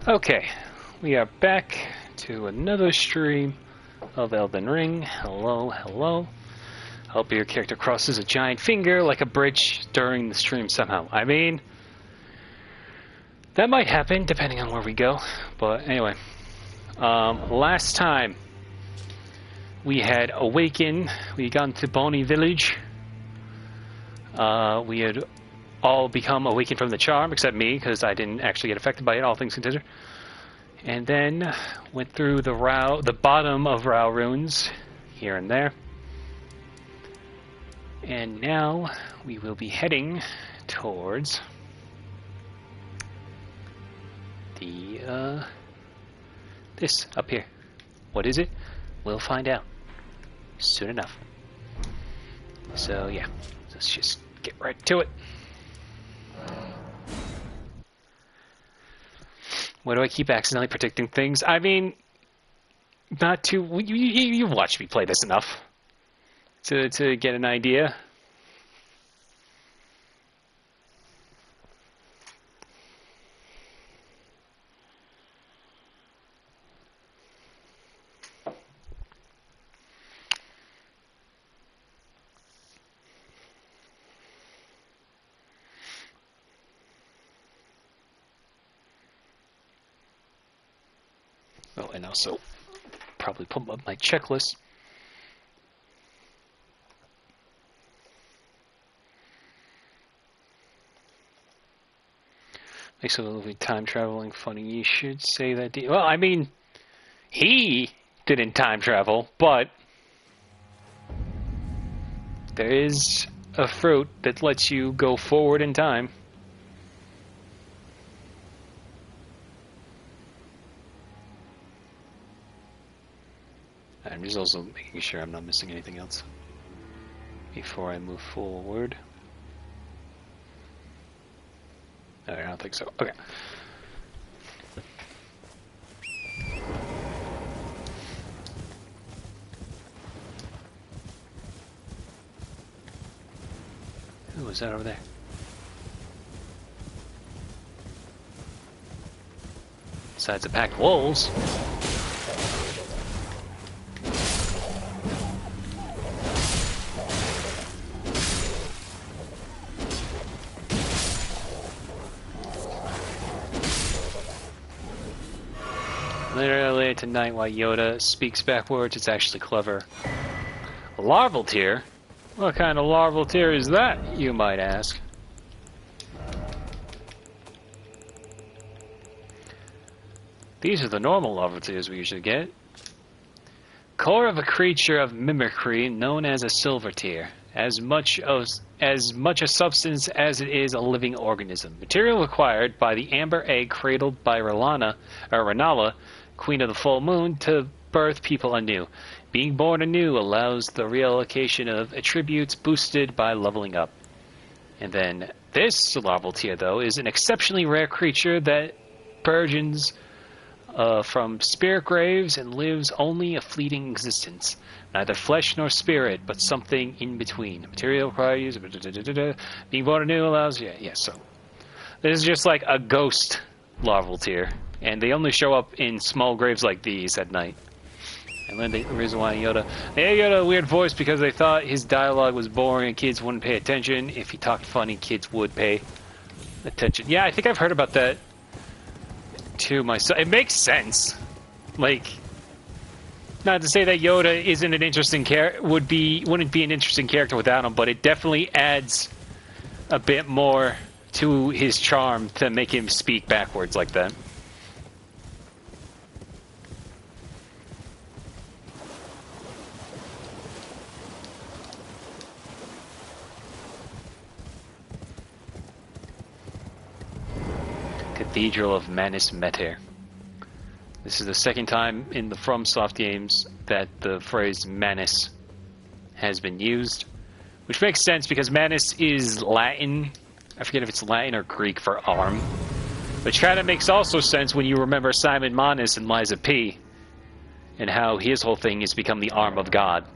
Okay, we are back to another stream of Elden Ring. Hello, hello. Hope your character crosses a giant finger like a bridge during the stream somehow. I mean, that might happen depending on where we go. But anyway, last time we had awakened. We got into Boney Village. We had all become awakened from the charm, except me, because I didn't actually get affected by it, all things considered. And then went through the bottom of Rao ruins, here and there. And now we will be heading towards the this up here. What is it? We'll find out soon enough. So yeah, let's just get right to it. Why do I keep accidentally predicting things? I mean, not too... You watched me play this enough to get an idea. Oh, and also probably put up my checklist. Makes a little time traveling funny. You should say that. Well, I mean, he didn't time travel, but there is a fruit that lets you go forward in time. I'm just also making sure I'm not missing anything else before I move forward. I don't think so. Okay. Who was that over there? Besides the packed wolves. Later tonight, while Yoda speaks backwards, it's actually clever. Larval tier? What kind of larval tier is that, you might ask? These are the normal larval tiers we usually get. Core of a creature of mimicry known as a silver tier. As much a substance as it is a living organism. Material required by the amber egg cradled by Renala, Queen of the Full Moon, to birth people anew. Being born anew allows the reallocation of attributes boosted by leveling up. And then this larval tier, though, is an exceptionally rare creature that burgeons from spirit graves and lives only a fleeting existence. Neither flesh nor spirit, but something in between. Material requires... Being born anew allows... Yeah, so... This is just like a ghost larval tier. And they only show up in small graves like these at night. And then the reason why Yoda... They got a weird voice because they thought his dialogue was boring and kids wouldn't pay attention. If he talked funny, kids would pay attention. Yeah, I think I've heard about that too myself. It makes sense. Like... Not to say that Yoda isn't an interesting wouldn't be an interesting character without him, but it definitely adds a bit more to his charm to make him speak backwards like that. Cathedral of Manus Meter. This is the second time in the FromSoft games that the phrase Manus has been used, which makes sense because Manus is Latin. I forget if it's Latin or Greek for arm, which kind of makes also sense when you remember Simon Manus and Liza P, and how his whole thing is become the arm of God.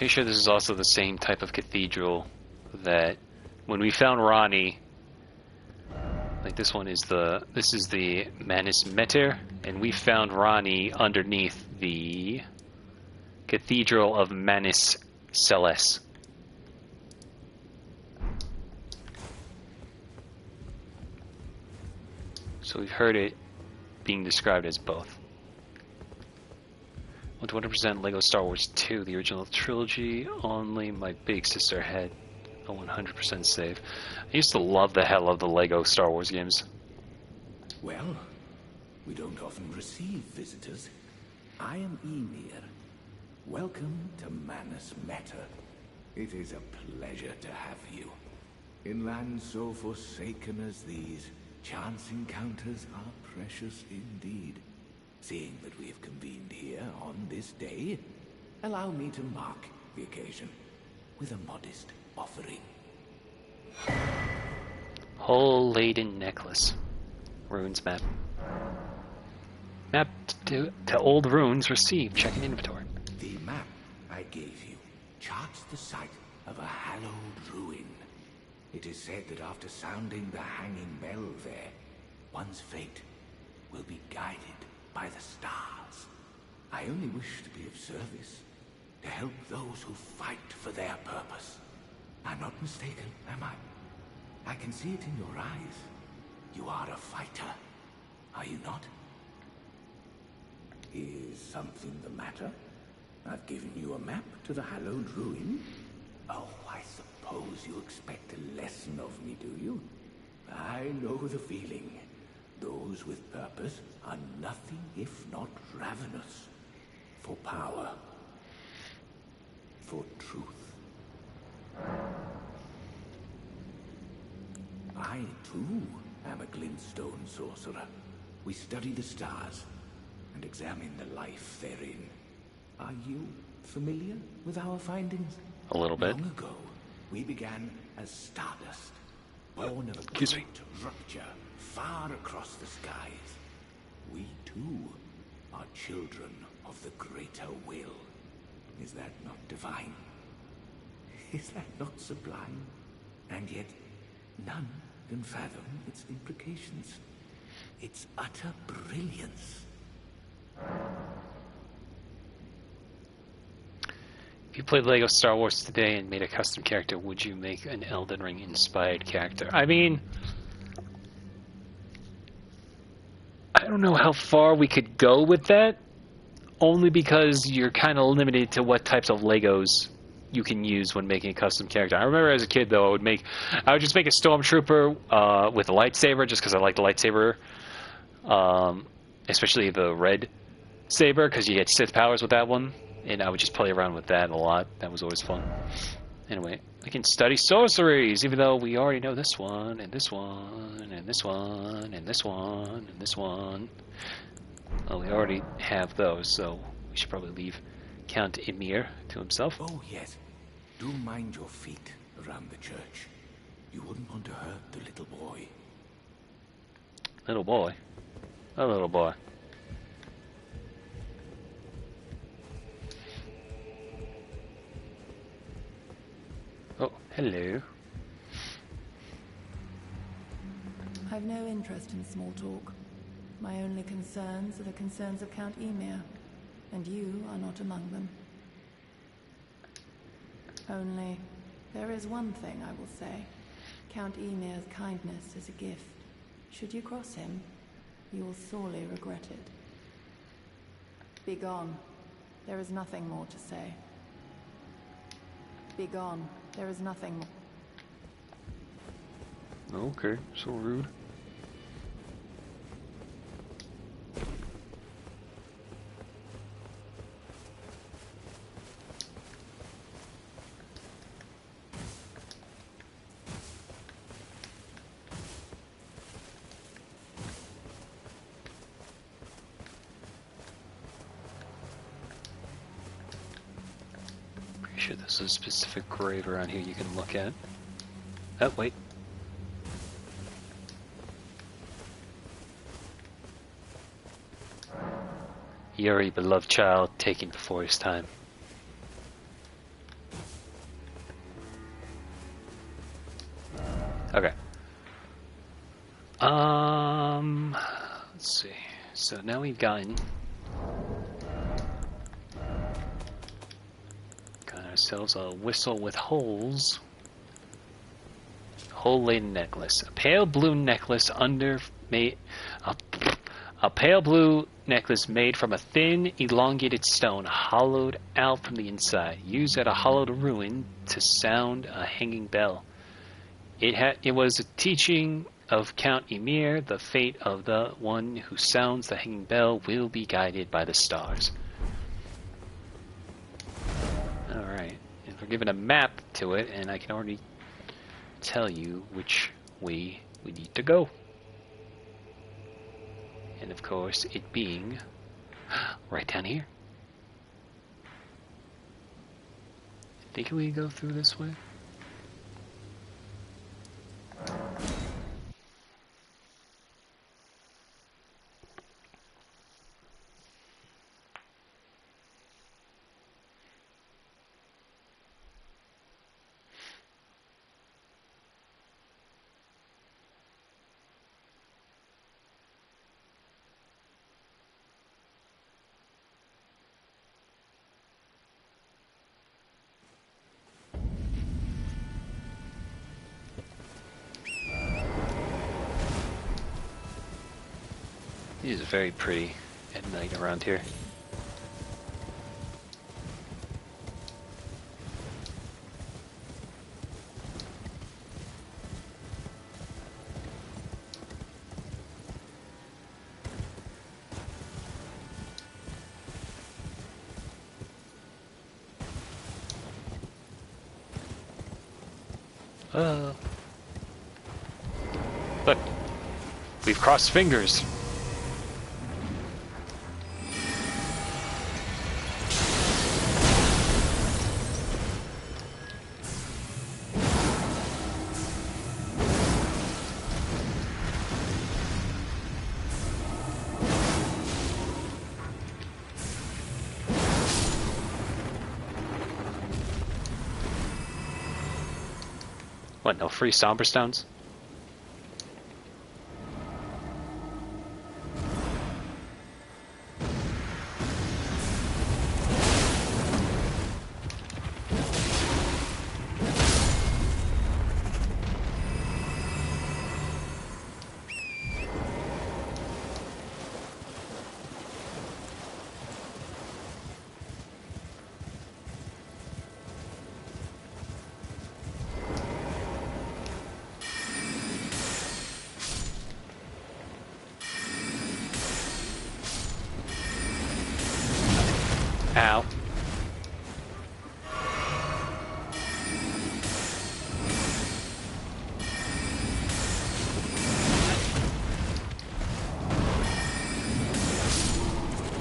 Pretty sure this is also the same type of cathedral that when we found Ronnie, like this is the Manus Meter, and we found Ronnie underneath the Cathedral of Manus Celes. So we've heard it being described as both. 100% Lego Star Wars 2, the original trilogy, only my big sister had a 100% save. I used to love the hell of the Lego Star Wars games. Well, we don't often receive visitors. I am Emir. Welcome to Manus Meta. It is a pleasure to have you. In lands so forsaken as these, chance encounters are precious indeed. Seeing that we have convened here on this day, allow me to mark the occasion with a modest offering. Hole-laden necklace. Runes map. Map to old runes received. Checking inventory. The map I gave you charts the site of a hallowed ruin. It is said that after sounding the hanging bell there, one's fate will be guided by the stars. I only wish to be of service, to help those who fight for their purpose. I'm not mistaken, am I? I can see it in your eyes. You are a fighter, are you not? Is something the matter? I've given you a map to the hallowed ruin. Oh, I suppose you expect a lesson of me, do you? I know the feeling. Those with purpose are nothing if not ravenous. For power. For truth. I, too, am a glintstone sorcerer. We study the stars and examine the life therein. Are you familiar with our findings? A little bit. Long ago, we began as stardust, born of a Excuse me. great rupture far across the skies. We, too, are children of the greater will. Is that not divine? Is that not sublime? And yet, none can fathom its implications. Its utter brilliance. If you played Lego Star Wars today and made a custom character, would you make an Elden Ring inspired character? I mean, I don't know how far we could go with that, only because you're kind of limited to what types of Legos you can use when making a custom character. I remember as a kid, though, I would just make a stormtrooper with a lightsaber, just because I like the lightsaber, especially the red saber, because you get Sith powers with that one, and I would just play around with that a lot. That was always fun. Anyway, I can study sorceries, even though we already know this one, and this one, and this one, and this one, and this one. Well, we already have those, so we should probably leave Count Emir to himself. Oh, yes. Do mind your feet around the church. You wouldn't want to hurt the little boy. Little boy? A little boy. Oh, hello. I've no interest in small talk. My only concerns are the concerns of Count Emir, and you are not among them. Only, there is one thing I will say. Count Emir's kindness is a gift. Should you cross him, you will sorely regret it. Be gone. There is nothing more to say. Be gone. There is nothing more. Okay, so rude. Sure, there's a specific grave around here you can look at. Oh, wait. Yuri, beloved child, taken before his time. Okay. Let's see. So now we've got ourselves a whistle with holes. Hole-laden necklace. A pale blue necklace a pale blue necklace made from a thin, elongated stone, hollowed out from the inside, used at a hollowed ruin to sound a hanging bell. It was a teaching of Count Ymir. The fate of the one who sounds the hanging bell will be guided by the stars. Alright, and we're given a map to it, and I can already tell you which way we need to go. And of course, it being right down here. I think we go through this way. It is very pretty at night around here. Look, we've crossed fingers. What, no free Somber Stones? Ow.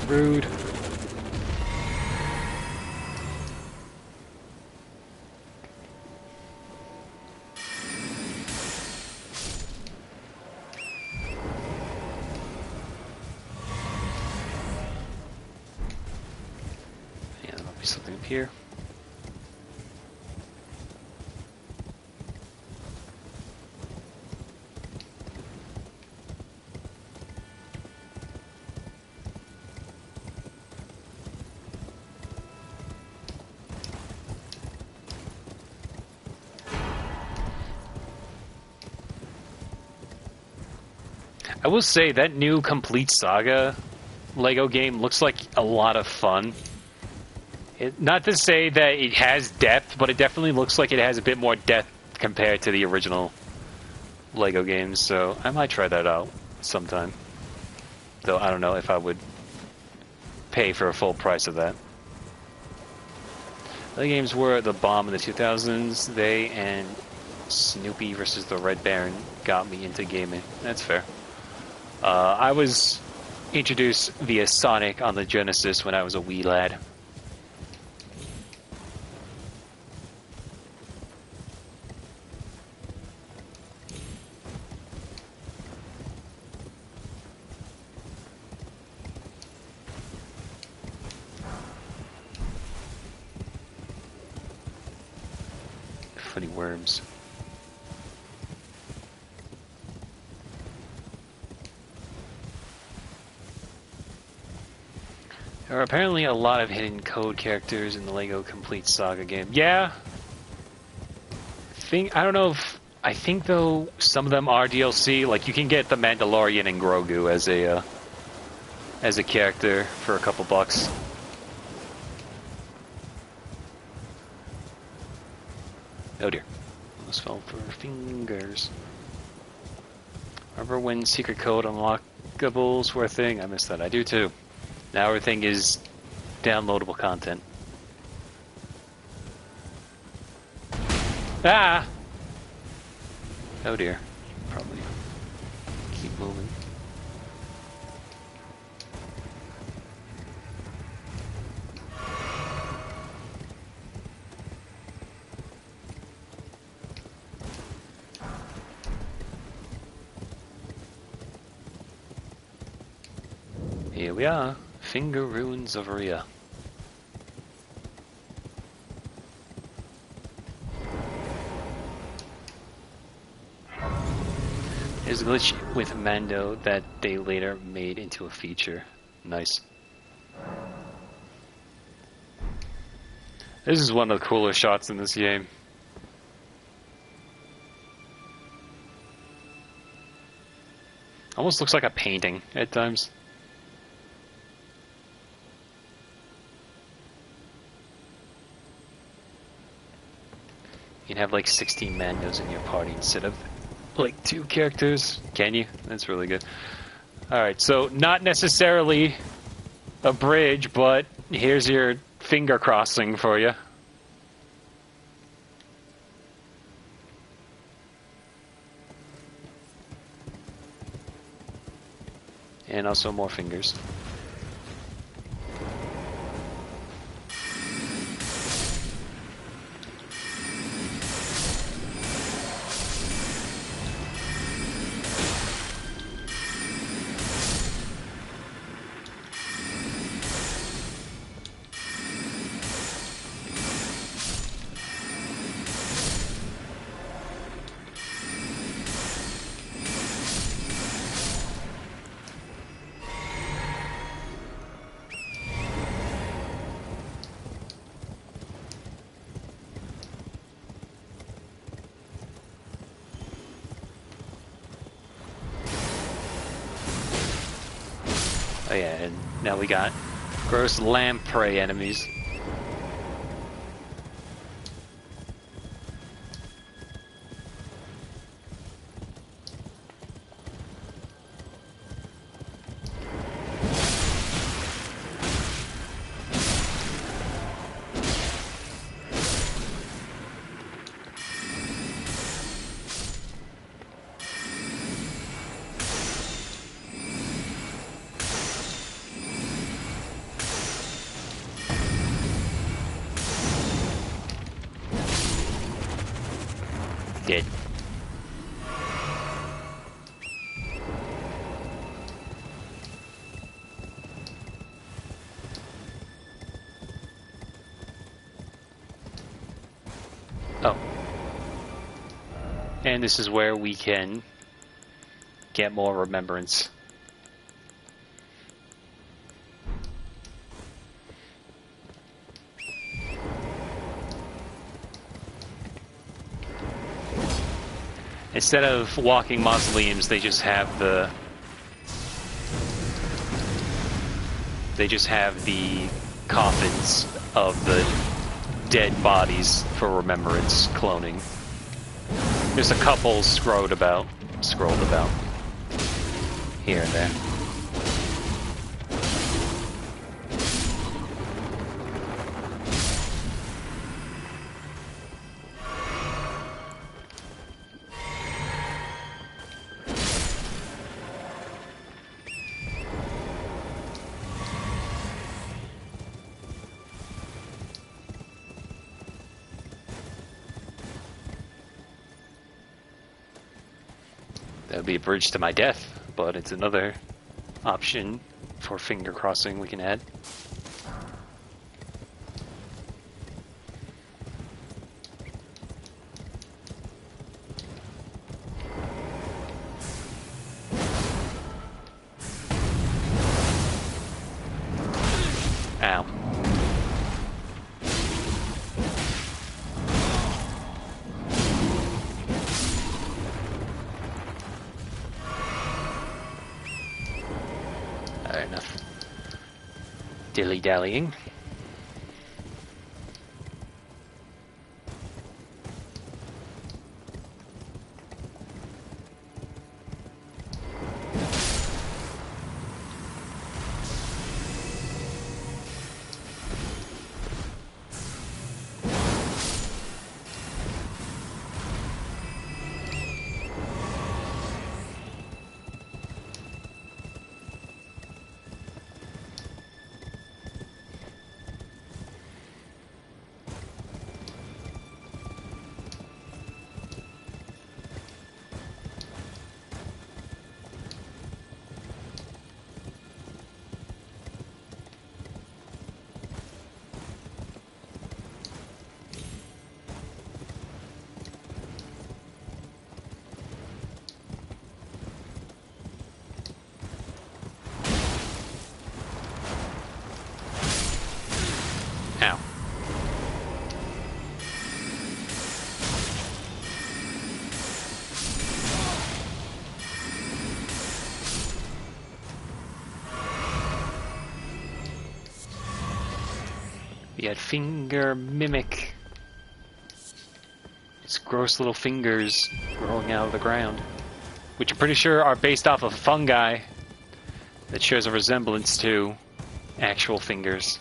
Rude. Yeah, there might be something up here. I will say that new Complete Saga Lego game looks like a lot of fun. Not to say that it has depth, but it definitely looks like it has a bit more depth compared to the original Lego games, so I might try that out sometime. Though I don't know if I would pay for a full price of that. The games were the bomb in the 2000s. They and Snoopy versus the Red Baron got me into gaming. That's fair. I was introduced via Sonic on the Genesis when I was a wee lad. Funny worms. There are apparently a lot of hidden code characters in the LEGO Complete Saga game. Yeah. I don't know if... I think, though, some of them are DLC. Like, you can get the Mandalorian and Grogu as a character for a couple bucks. Oh dear. Almost fell for fingers. Remember when secret code unlockables were a thing? I missed that. I do too. Now everything is downloadable content. Ah! Oh dear. Probably keep moving. Here we are, Finger Ruins of Rhea. There's a glitch with Mando that they later made into a feature. Nice. This is one of the cooler shots in this game. Almost looks like a painting at times. You can have like 16 Mandos in your party instead of like 2 characters. Can you? That's really good. Alright, so not necessarily a bridge, but here's your finger crossing for you. And also more fingers. Oh yeah, and now we got gross lamprey enemies. Dead. Oh. And this is where we can get more remembrance. Instead of walking mausoleums, they just have the coffins of the dead bodies for remembrance cloning. There's a couple scrolled about here and there. That would be a bridge to my death, but it's another option for finger crossing we can add. Dilly-dallying. Ow. We had finger mimic. It's gross little fingers growing out of the ground, which I'm pretty sure are based off of fungi that shares a resemblance to actual fingers.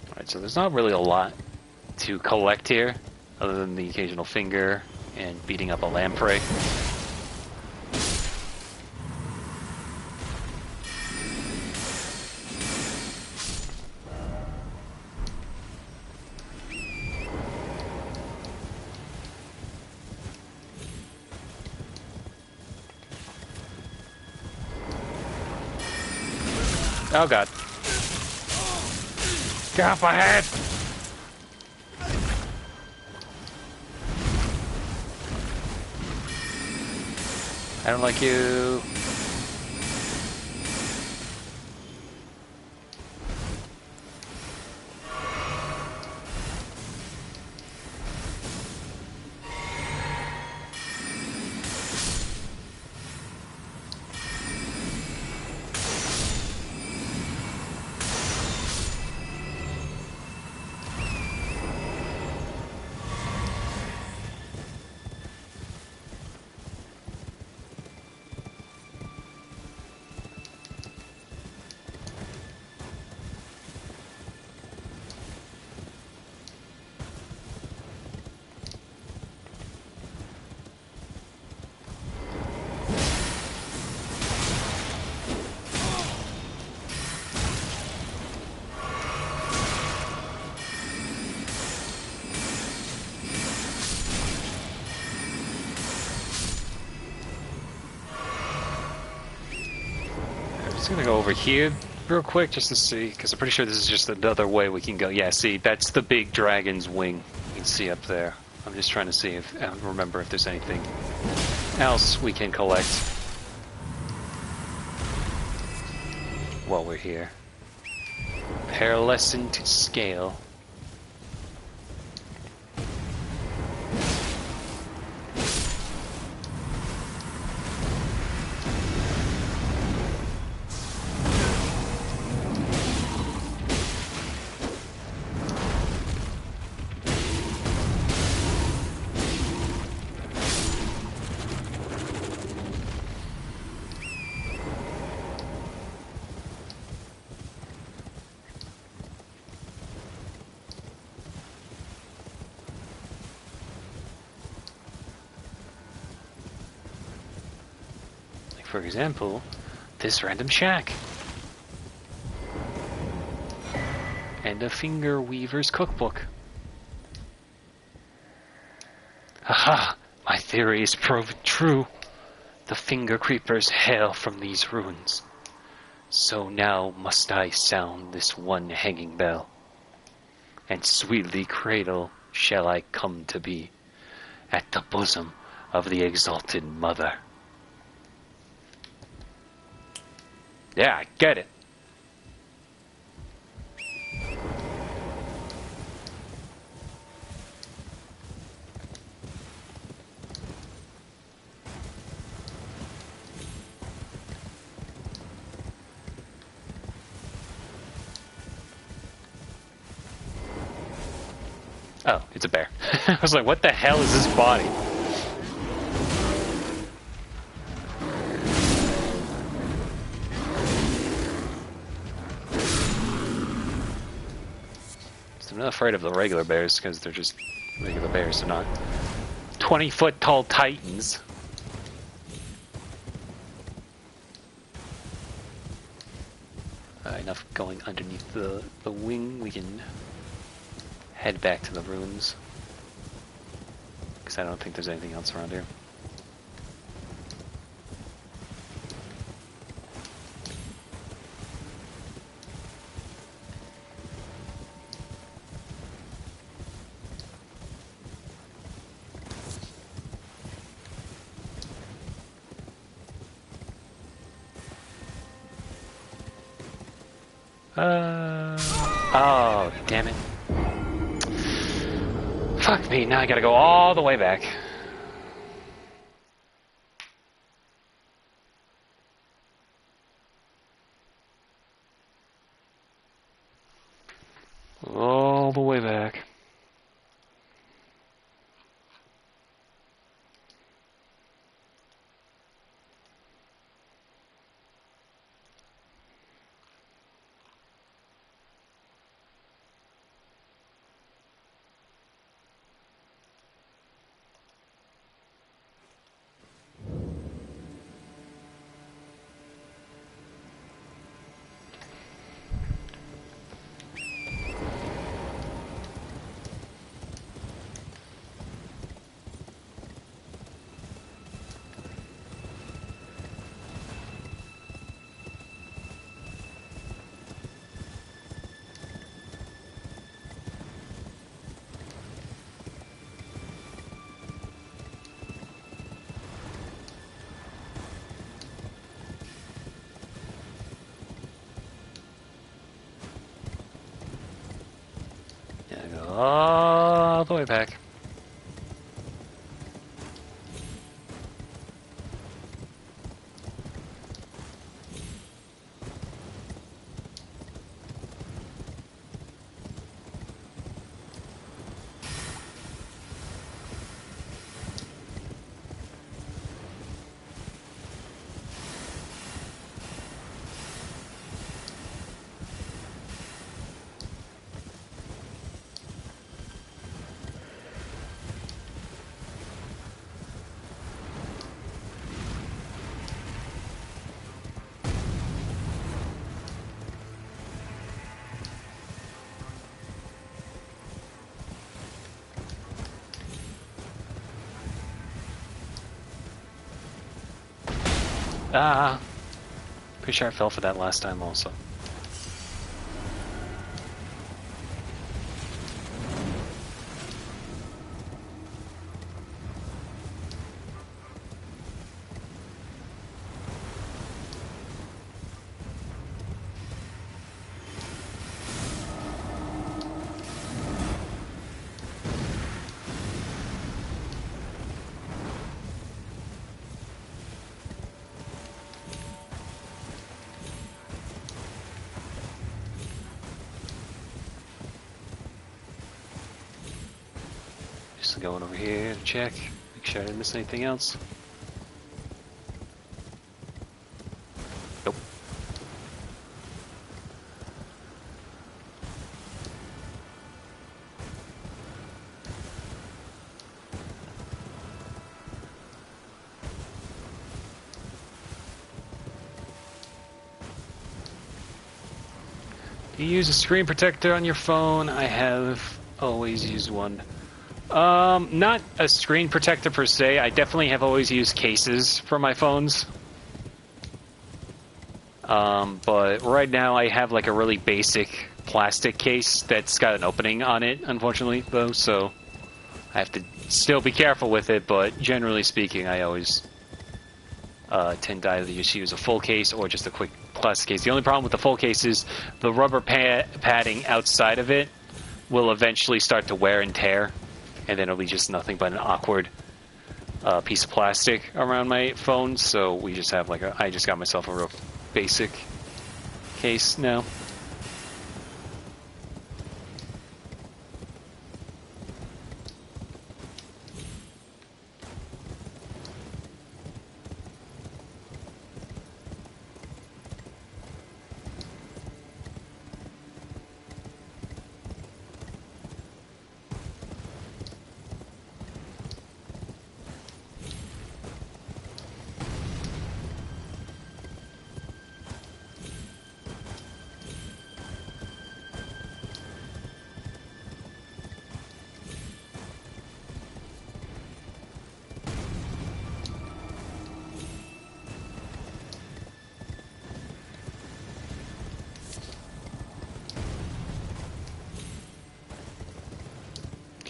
Alright, so there's not really a lot to collect here, other than the occasional finger and beating up a lamprey. Oh god. Get off my head! I don't like you. I'm just gonna go over here real quick just to see, because I'm pretty sure this is just another way we can go. Yeah, see, that's the big dragon's wing you can see up there. I'm just trying to see if, remember if there's anything else we can collect while we're here. Pearlescent scale. For example, this random shack. And a finger weaver's cookbook. Aha! My theory is proven true. The finger creepers hail from these ruins. So now must I sound this one hanging bell. And sweetly cradle shall I come to be at the bosom of the exalted mother. Yeah, I get it. Oh, it's a bear. I was like, what the hell is this body? So I'm not afraid of the regular bears because they're just regular bears. They're not 20-foot tall titans. Enough going underneath the wing. We can head back to the ruins. Because I don't think there's anything else around here. Oh, damn it. Fuck me, now I gotta go all the way back. All the way back. All the way back. Ah, pretty sure I fell for that last time also. Just going over here to check, make sure I didn't miss anything else. Nope. Do you use a screen protector on your phone? I have always used one. Not a screen protector per se. I definitely have always used cases for my phones. But right now I have like a really basic plastic case that's got an opening on it, unfortunately, though, so I have to still be careful with it, but generally speaking, I always tend to either just use a full case or just a quick plastic case. The only problem with the full case is the rubber padding outside of it will eventually start to wear and tear, and then it'll be just nothing but an awkward piece of plastic around my phone, so we just have like I just got myself a real basic case now.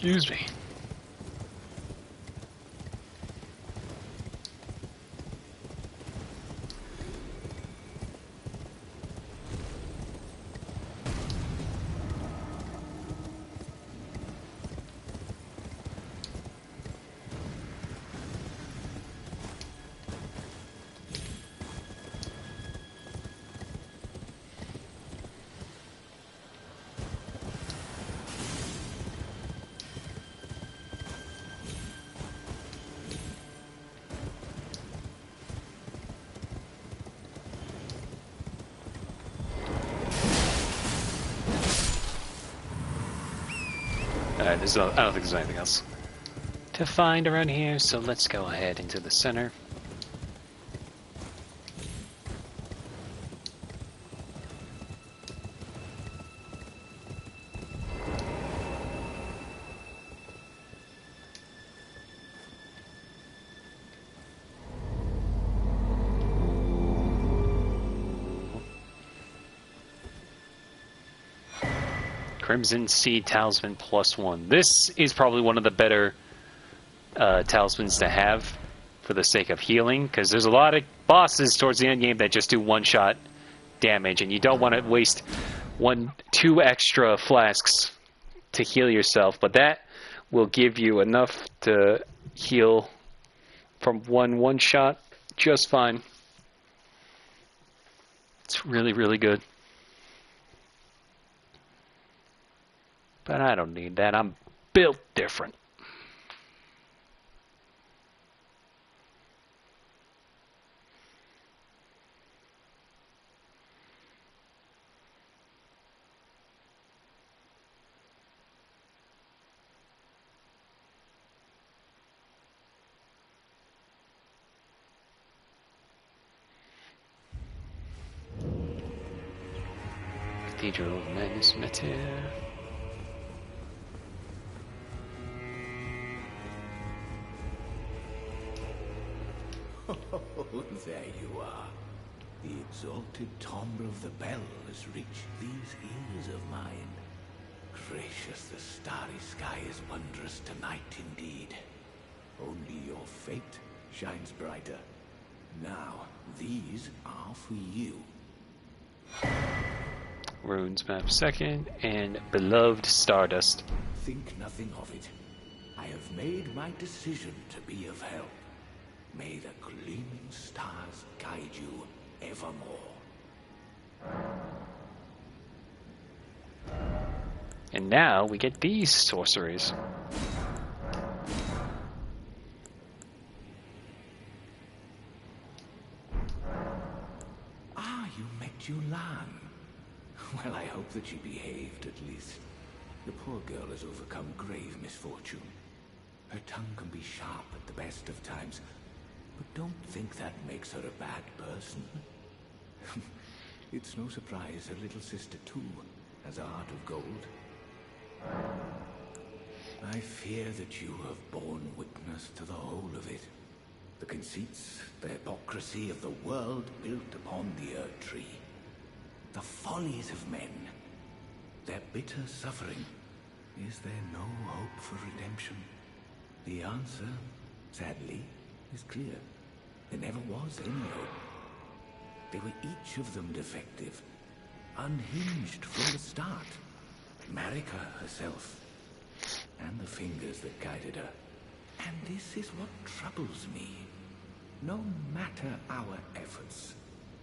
Excuse me. Alright, I don't think there's anything else to find around here, so let's go ahead into the center. Crimson Seed Talisman +1. This is probably one of the better talismans to have for the sake of healing, because there's a lot of bosses towards the end game that just do one-shot damage, and you don't want to waste 2 extra flasks to heal yourself, but that will give you enough to heal from one shot just fine. It's really, really good. But I don't need that. I'm built different. Cathedral of Madness Mater. Oh, there you are. The exalted timbre of the bell has reached these ears of mine. Gracious, the starry sky is wondrous tonight indeed. Only your fate shines brighter. Now, these are for you. Runes map 2nd, and Beloved Stardust. Think nothing of it. I have made my decision to be of help. May the gleaming stars guide you evermore. And now we get these sorceries. Ah, you met Yulan. Well, I hope that she behaved at least. The poor girl has overcome grave misfortune. Her tongue can be sharp at the best of times, but don't think that makes her a bad person. It's no surprise her little sister, too, has a heart of gold. I fear that you have borne witness to the whole of it. The conceits, the hypocrisy of the world built upon the Erdtree. The follies of men. Their bitter suffering. Is there no hope for redemption? The answer, sadly, is clear. There never was any hope. They were each of them defective, unhinged from the start. Marika herself, and the fingers that guided her. And this is what troubles me. No matter our efforts,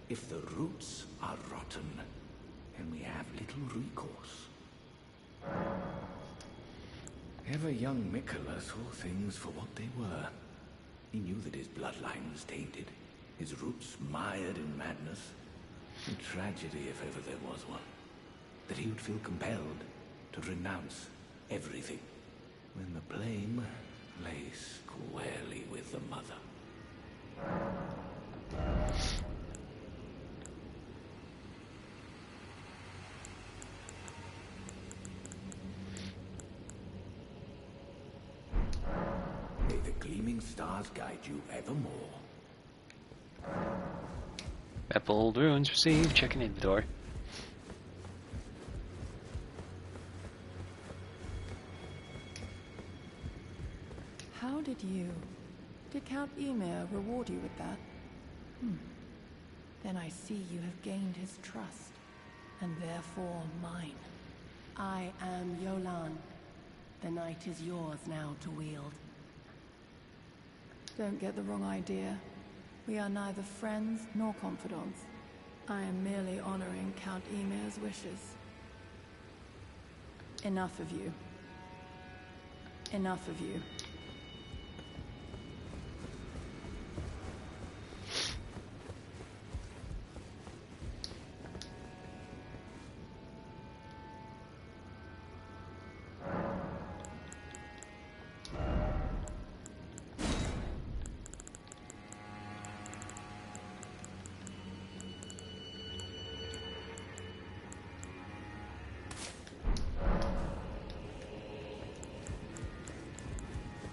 if the roots are rotten, then we have little recourse. Ever young Mikola saw things for what they were. He knew that his bloodline was tainted, his roots mired in madness. A tragedy, if ever there was one. That he would feel compelled to renounce everything when the blame lay squarely with the mother. May the gleaming stars guide you evermore. Epild runes received. Checking inventory. How did Count Ymir reward you with that? Then I see you have gained his trust, and therefore mine. I am Yolan. The night is yours now to wield. Don't get the wrong idea. We are neither friends nor confidants. I am merely honoring Count Ymir's wishes. Enough of you. Enough of you.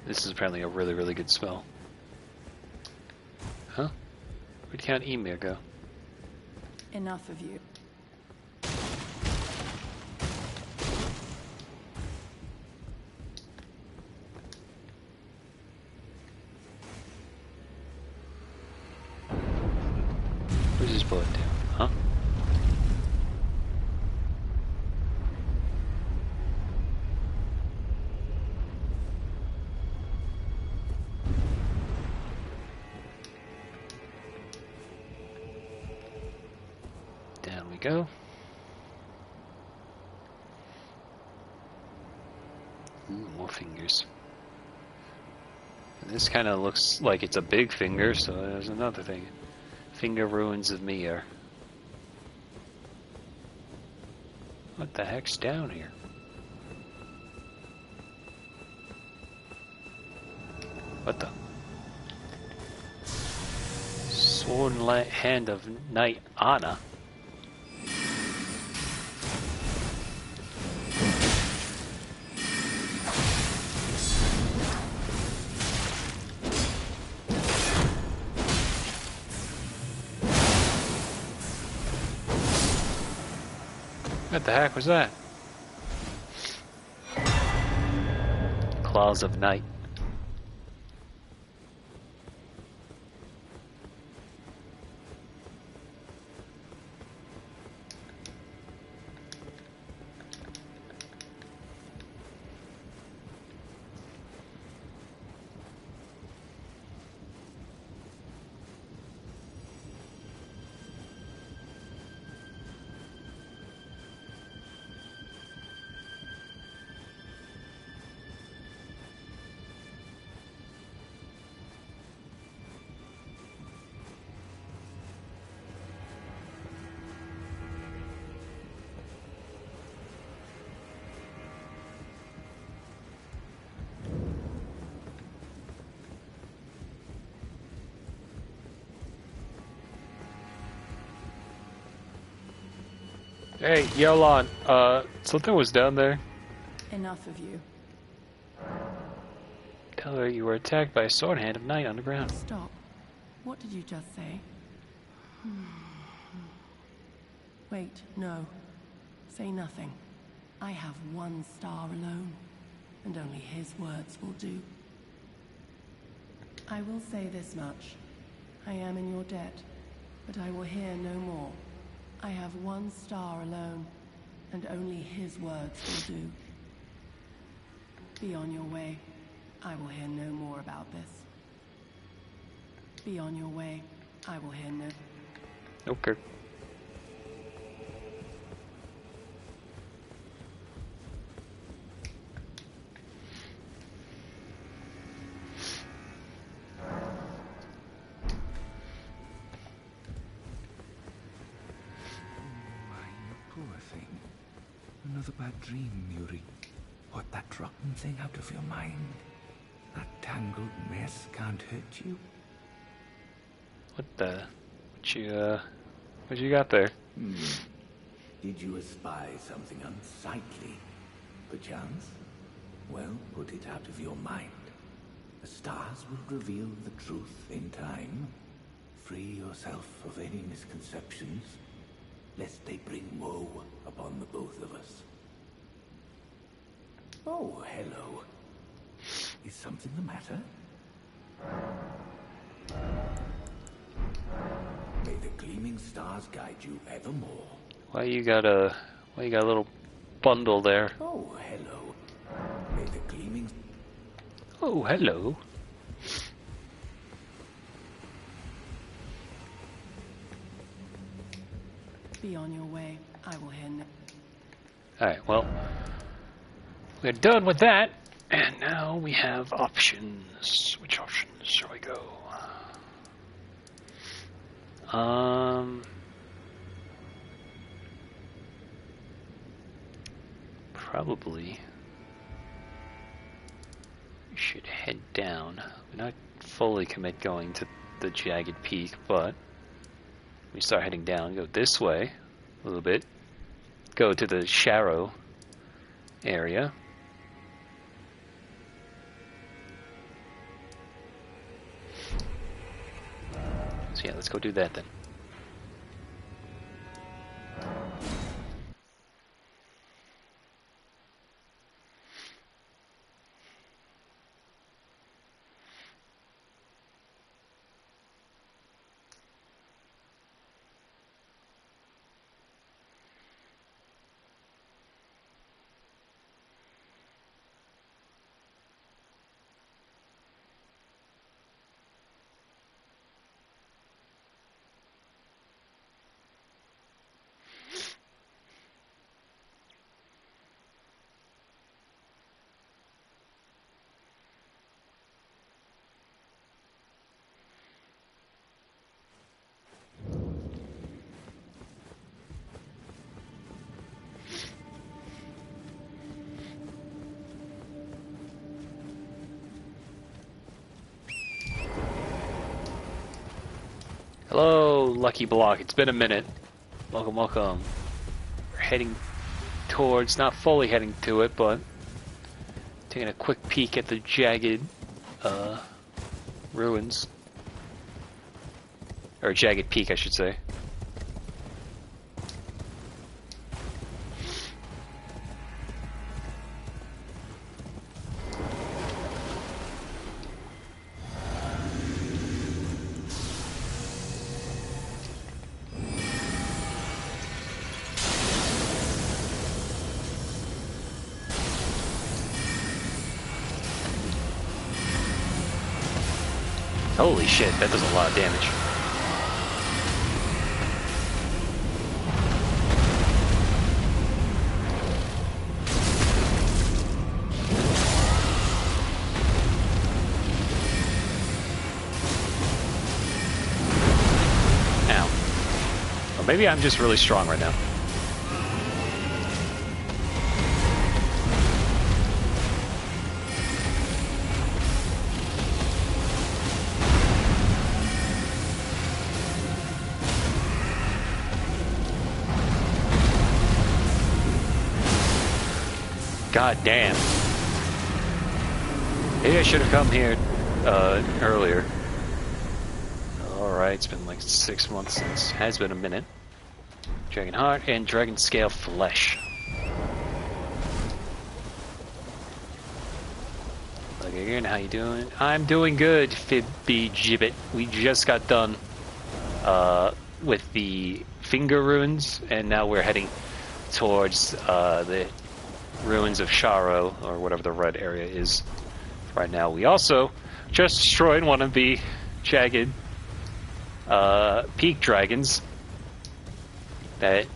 This is apparently a really, really good spell. Huh? Where'd Count Ymir go? Enough of you. Where's his bullet down? Huh? Down we go. Ooh, more fingers. And this kind of looks like it's a big finger, so there's another thing. Finger ruins of Mir. What the heck's down here? What the? Sword hand of Knight Anna. What the heck was that? Claws of Night. Hey, Yolan, something was down there. Enough of you. Tell her you were attacked by a sword hand of Night on the ground. Stop. What did you just say? Wait, no. Say nothing. I have one star alone, and only his words will do. I will say this much. I am in your debt, but I will hear no more. I have one star alone, and only his words will do. Be on your way. I will hear no more about this. Be on your way. I will hear no... Okay. Another bad dream, Yuri. Put that rotten thing out of your mind. That tangled mess can't hurt you. What you got there? Did you espy something unsightly, perchance? Well, put it out of your mind. The stars will reveal the truth in time. Free yourself of any misconceptions, lest they bring woe upon the both of us. Oh, hello. Is something the matter? May the gleaming stars guide you evermore. Why you got a little bundle there? Oh, hello. May the gleaming... Oh, hello. Be on your way. I will hear no. Alright, well, we're done with that, and now we have options. Which options shall we go? Probably we should head down. We're not fully commit going to the jagged peak, but we start heading down, go this way a little bit, go to the Sharrow area. So yeah, let's go do that then. Hello, Lucky Block. It's been a minute. Welcome, welcome. We're heading towards, not fully heading to it, but taking a quick peek at the jagged ruins. Or jagged peak, I should say. Holy shit, that does a lot of damage. Ow. Or maybe I'm just really strong right now. God damn. Maybe I should have come here earlier. Alright, it's been like 6 months since. Has been a minute. Dragon Heart and Dragon Scale Flesh. Look again, how you doing? I'm doing good, Fibby Gibbet. We just got done with the Finger Ruins, and now we're heading towards the ruins of Sharrow, or whatever the red area is right now. We also just destroyed one of the jagged peak dragons that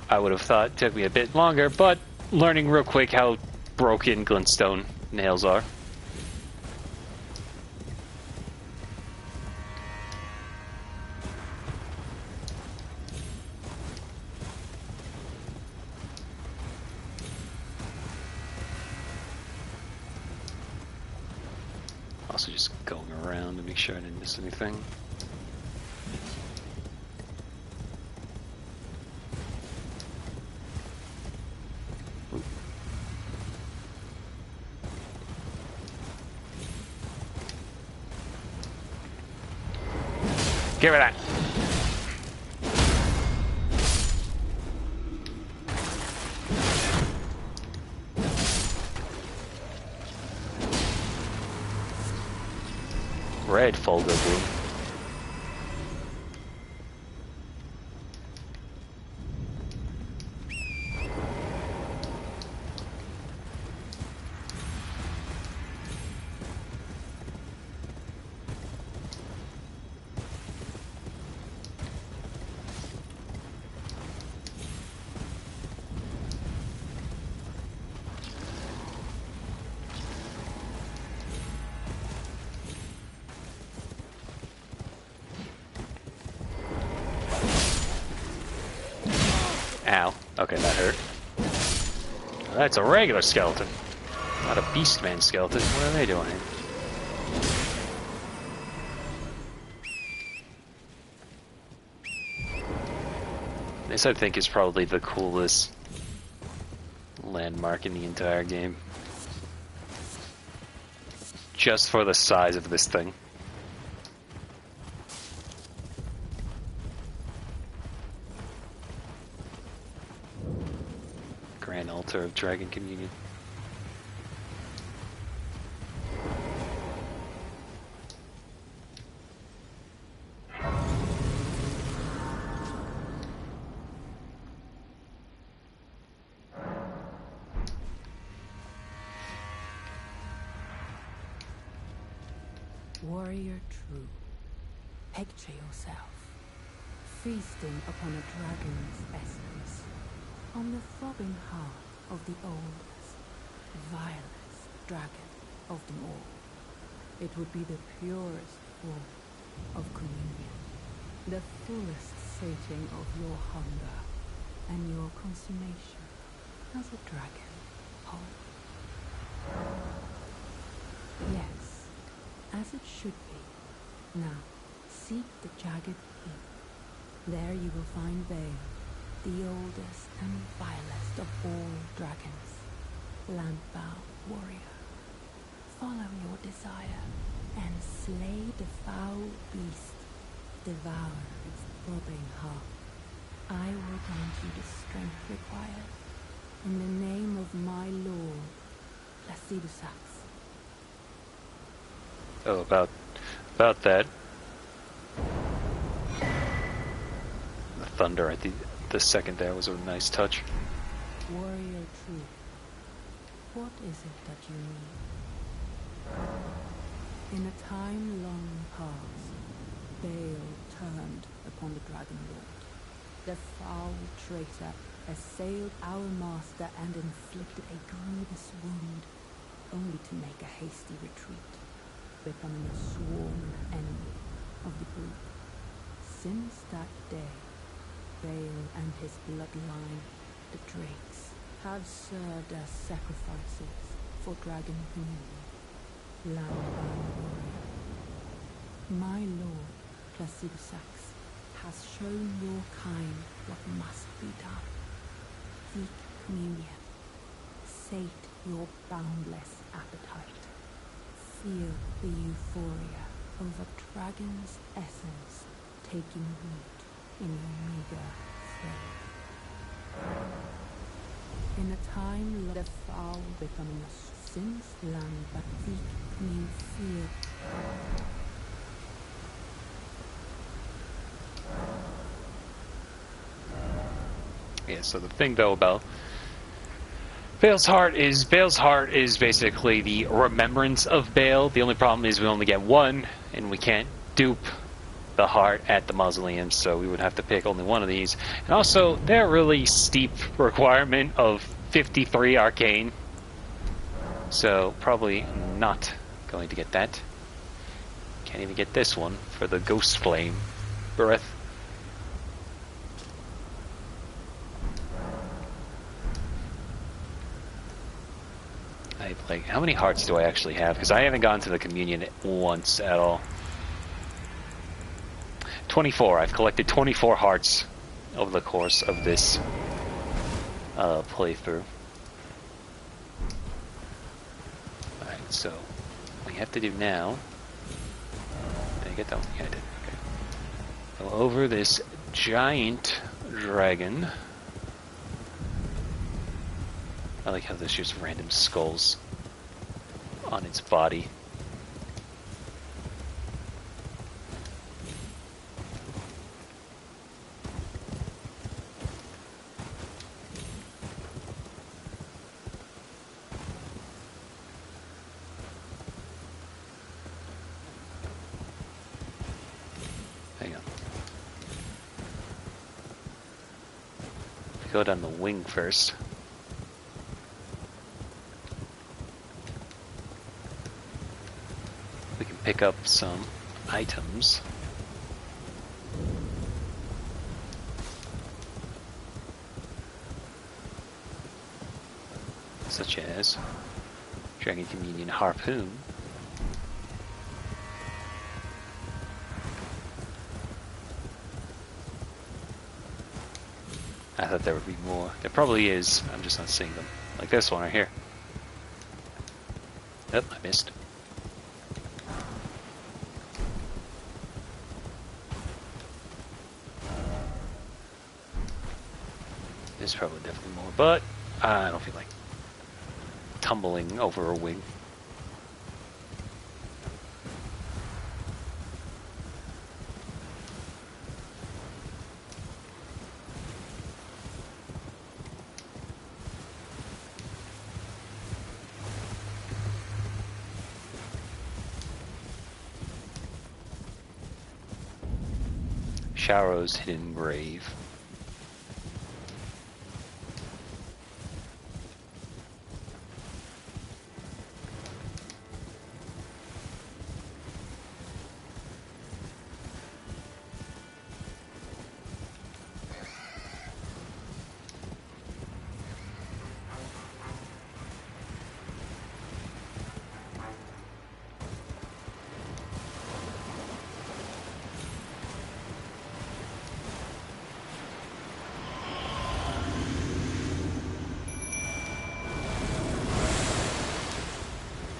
I would have thought took me a bit longer, but learning real quick how broken glintstone nails are. Also just going around to make sure I didn't miss anything. Give me that. Red Fulgur Bloom. Ow. Okay, that hurt. That's a regular skeleton. Not a Beastman skeleton. What are they doing here? This, I think, is probably the coolest landmark in the entire game. Just for the size of this thing. Grand Altar of Dragon Communion. Warrior true, picture yourself feasting upon a dragon's essence, on the throbbing heart of the oldest, vilest dragon of them all. It would be the purest form of communion, the fullest sating of your hunger and your consummation as a dragon whole. Yes, as it should be. Now, seek the jagged peak. There you will find Vale, the oldest and vilest of all dragons. Landbound warrior, follow your desire and slay the foul beast. Devour its throbbing heart. I will grant you the strength required. In the name of my lord, Placidusax. Oh, about that. The thunder at the second there was a nice touch. Warrior true, what is it that you need? In a time long past, Bale turned upon the Dragon Lord. The foul traitor assailed our master and inflicted a grievous wound, only to make a hasty retreat, becoming a sworn enemy of the group. Since that day, Bale and his bloodline, the Drakes, have served as sacrifices for Dragon Communion. Landbound warrior, my lord Placidusax has shown your kind what must be done. Seek communion, sate your boundless appetite. Feel the euphoria of a dragon's essence taking root in your meager frame. In a time the foul becoming a since land but seek me fear. Yeah, so the thing though about Bale's heart is basically the remembrance of Bale. The only problem is we only get one, and we can't dupe the heart at the mausoleum, so we would have to pick only one of these. And also, they're really steep requirement of 53 arcane, so probably not going to get that. Can't even get this one for the Ghost Flame Breath. Like, how many hearts do I actually have? Because I haven't gone to the communion once at all. 24. I've collected 24 hearts over the course of this playthrough. Alright, so what we have to do now... Did I get that one? Yeah, I did. Okay. Go over this giant dragon. I like how there's just random skulls on its body. go down the wing first. We can pick up some items. Such as Dragon Communion Harpoon. I thought there would be more. There probably is. I'm just not seeing them. Like this one right here. Oh, I missed. There's probably definitely more, but I don't feel like tumbling over a wing. Sharrow's hidden grave.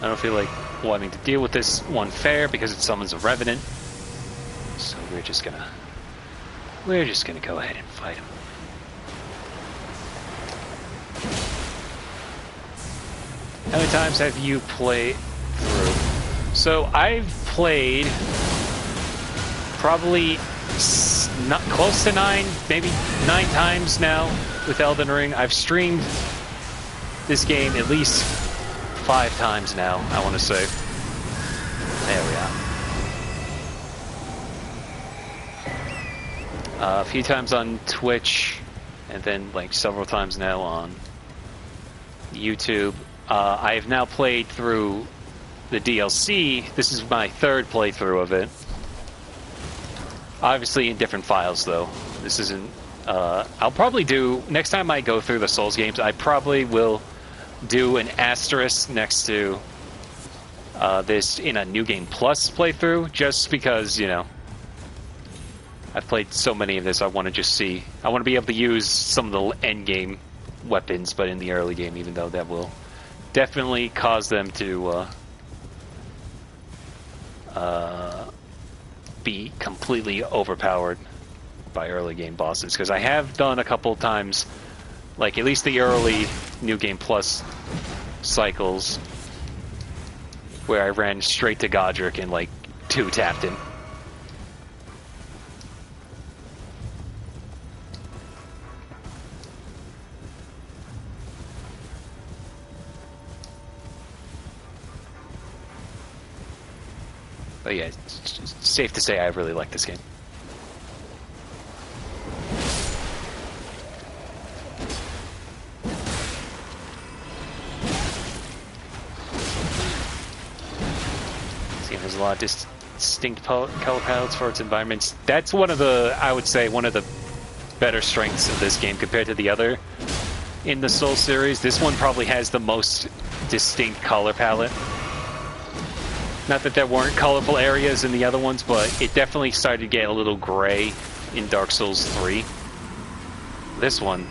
I don't feel like wanting to deal with this one fair because it summons a revenant. So we're just gonna go ahead and fight him. How many times have you played through? So I've played probably not close to 9, maybe 9 times now with Elden Ring. I've streamed this game at least 5 times now, I want to say. There we are. A few times on Twitch, and then like several times now on YouTube. I have now played through the DLC. This is my 3rd playthrough of it. Obviously in different files though. This isn't... I'll probably do... Next time I go through the Souls games, I probably will do an asterisk next to this in a New Game Plus playthrough, just because, you know, I've played so many of this. I want to just see. I want to be able to use some of the end game weapons, but in the early game, even though that will definitely cause them to be completely overpowered by early game bosses. Because I have done a couple times, like at least the early New Game Plus cycles, where I ran straight to Godric and like 2-tapped him. But yeah, it's safe to say I really like this game. There's a lot of distinct color palettes for its environments. That's one of the, I would say, one of the better strengths of this game compared to the other in the Soul series. This one probably has the most distinct color palette. Not that there weren't colorful areas in the other ones, but it definitely started to get a little gray in Dark Souls 3. This one,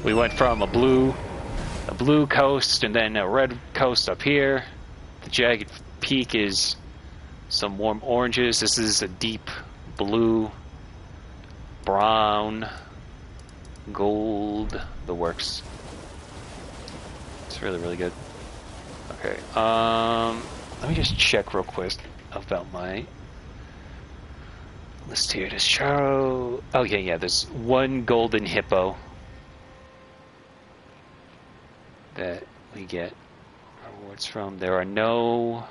we went from a blue coast and then a red coast up here. The jagged peak is some warm oranges. This is a deep blue, brown, gold, the works. It's really, really good. Okay, let me just check real quick about my list here. Does Charo... Oh, yeah, there's one golden hippo that we get rewards from. There are no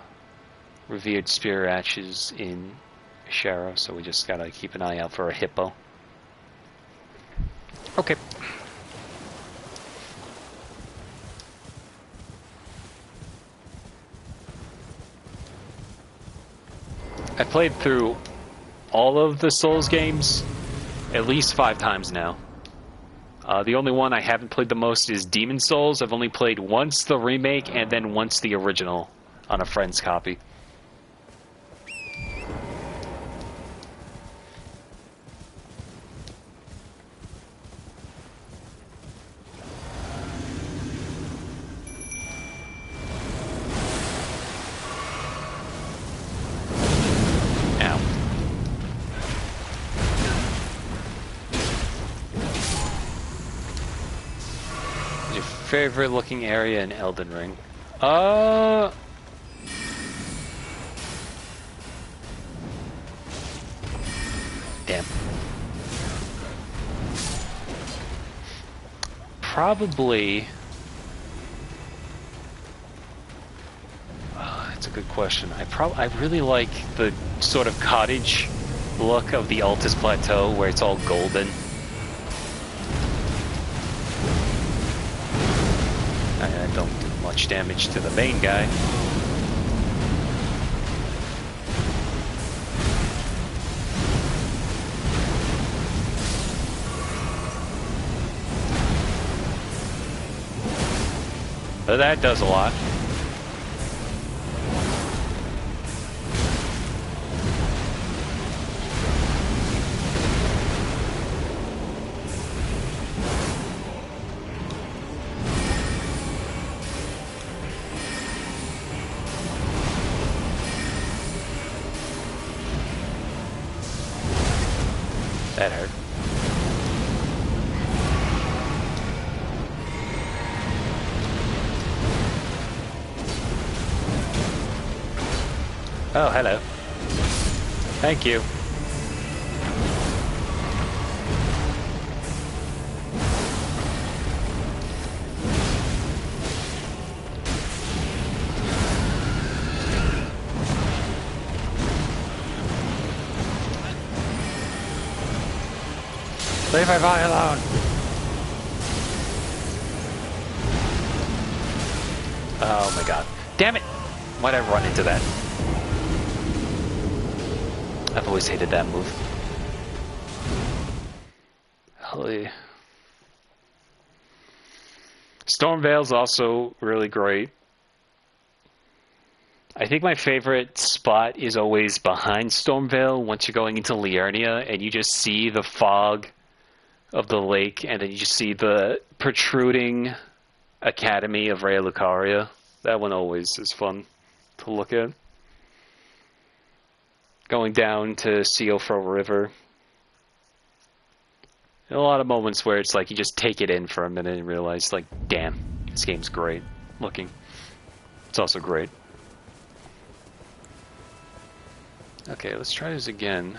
revered spear ashes in Charo, so we just gotta keep an eye out for a hippo. Okay. I played through all of the Souls games at least 5 times now. The only one I haven't played the most is Demon Souls. I've only played once the remake and then once the original on a friend's copy. Favorite looking area in Elden Ring? Damn. Probably. That's a good question. I really like the sort of cottage look of the Altus Plateau where it's all golden. I don't do much damage to the main guy. But that does a lot. That hurt. Oh, hello. Thank you. Leave my body alone. Oh my god. Damn it! Why'd I run into that? I've always hated that move. Holy. Stormvale's also really great. I think my favorite spot is always behind Stormvale once you're going into Liurnia and you just see the fog of the lake, and then you just see the protruding Academy of Raya Lucaria. That one always is fun to look at. Going down to Siofra River. And a lot of moments where it's like you just take it in for a minute and realize, like, damn, this game's great looking. It's also great. Okay, let's try this again.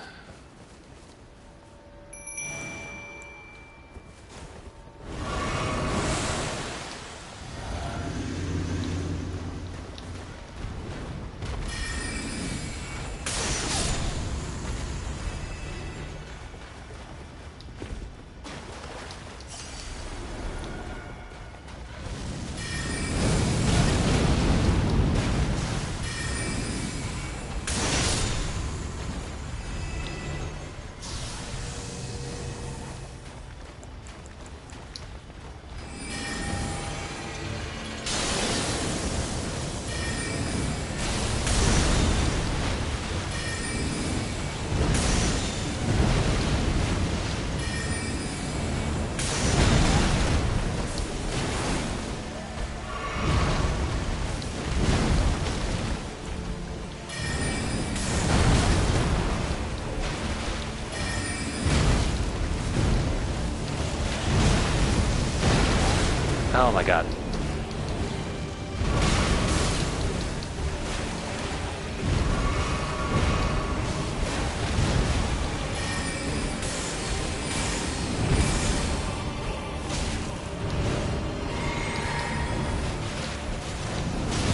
Oh my god.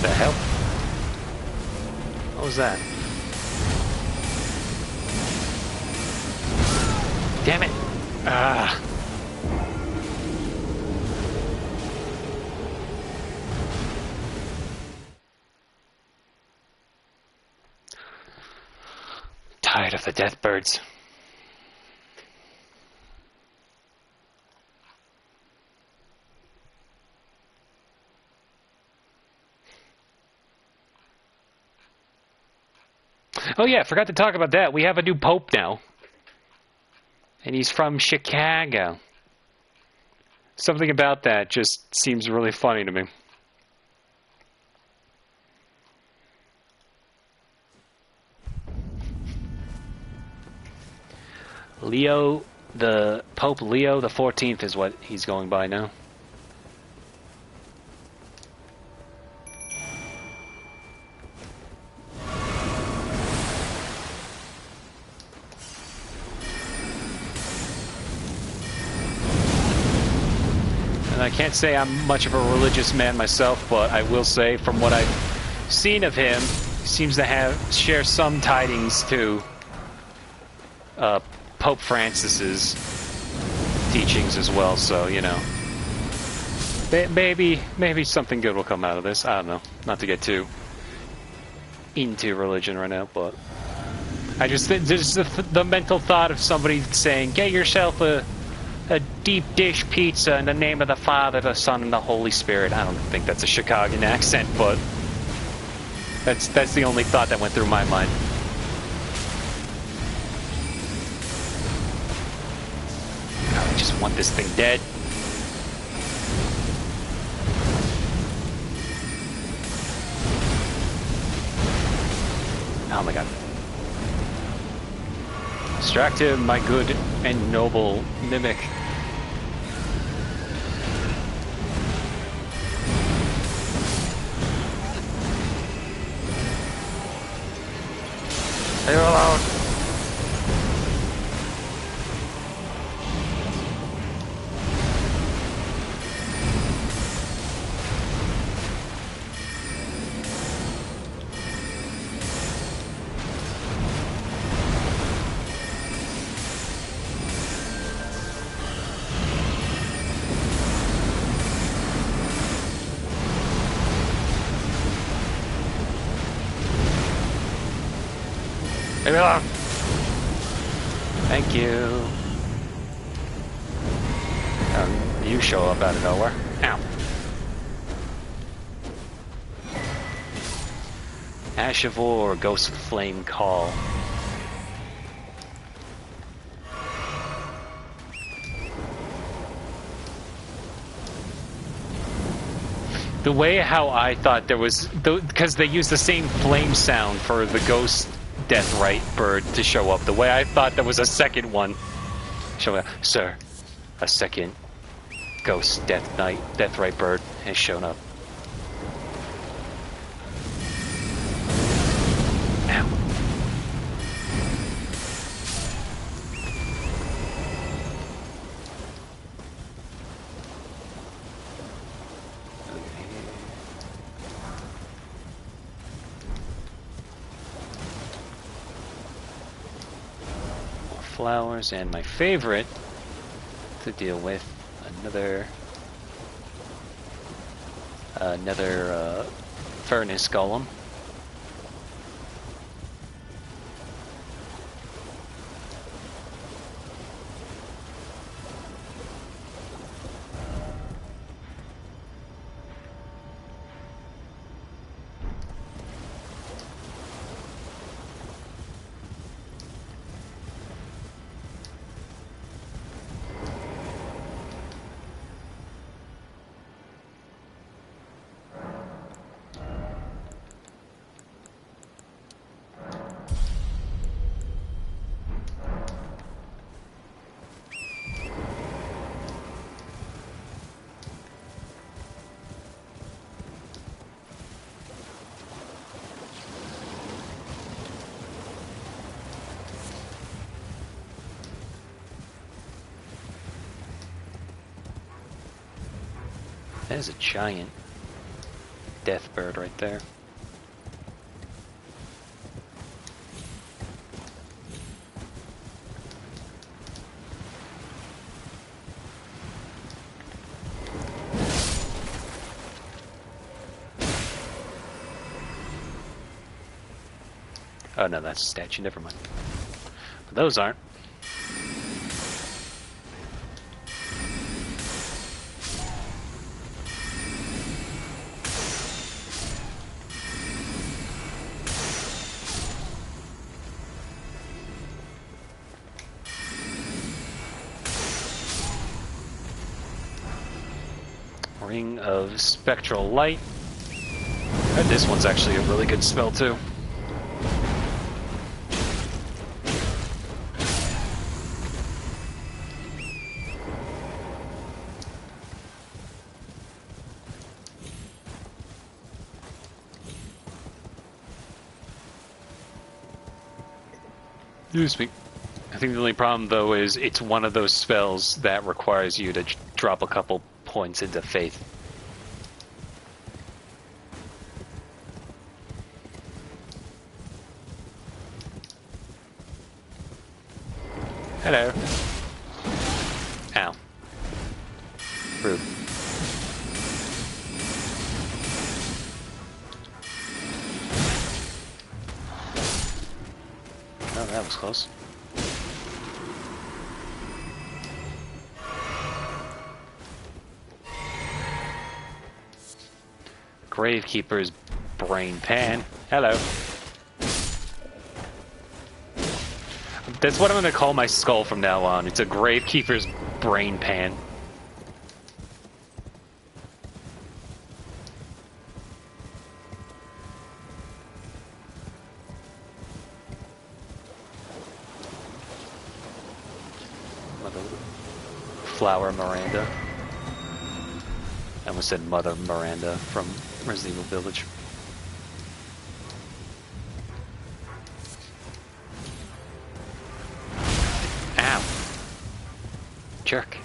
The hell? What was that? Damn it! Ah. tired of the death birds. Oh yeah, forgot to talk about that. We have a new pope now. And he's from Chicago. Something about that just seems really funny to me. The Pope Leo the 14th is what he's going by now. And I can't say I'm much of a religious man myself, but I will say from what I've seen of him, he seems to share some tidings to Pope Francis's teachings as well, so, you know. Maybe something good will come out of this. I don't know. Not to get too into religion right now, but I just think there's the mental thought of somebody saying, get yourself a deep dish pizza in the name of the Father, the Son, and the Holy Spirit. I don't think that's a Chicagoan accent, but that's the only thought that went through my mind. I just want this thing dead. Oh my god. Distract him, my good and noble mimic. Leave him alone. Leave me alone. Thank you. You show up out of nowhere. Ow. Ash of War, Ghost Flame Call. The way how I thought there was, because they used the same flame sound for the Ghost Deathrite bird to show up. The way I thought there was a second one show up. Sir, a second Ghost Deathrite bird has shown up. Ow. Flowers, and my favorite to deal with, another furnace golem. That is a giant death bird right there. Oh no, that's a statue, never mind. Those aren't. Ring of Spectral Light. And this one's actually a really good spell too. Excuse me. I think the only problem though is it's one of those spells that requires you to drop a couple points into faith. Hello. Ow. Rude. Oh, that was close. Gravekeeper's Brain Pan. Hello. That's what I'm going to call my skull from now on. It's a Gravekeeper's Brain Pan. Mother Flower Miranda. I almost said Mother Miranda from Resident Evil Village. Ow. Jerk.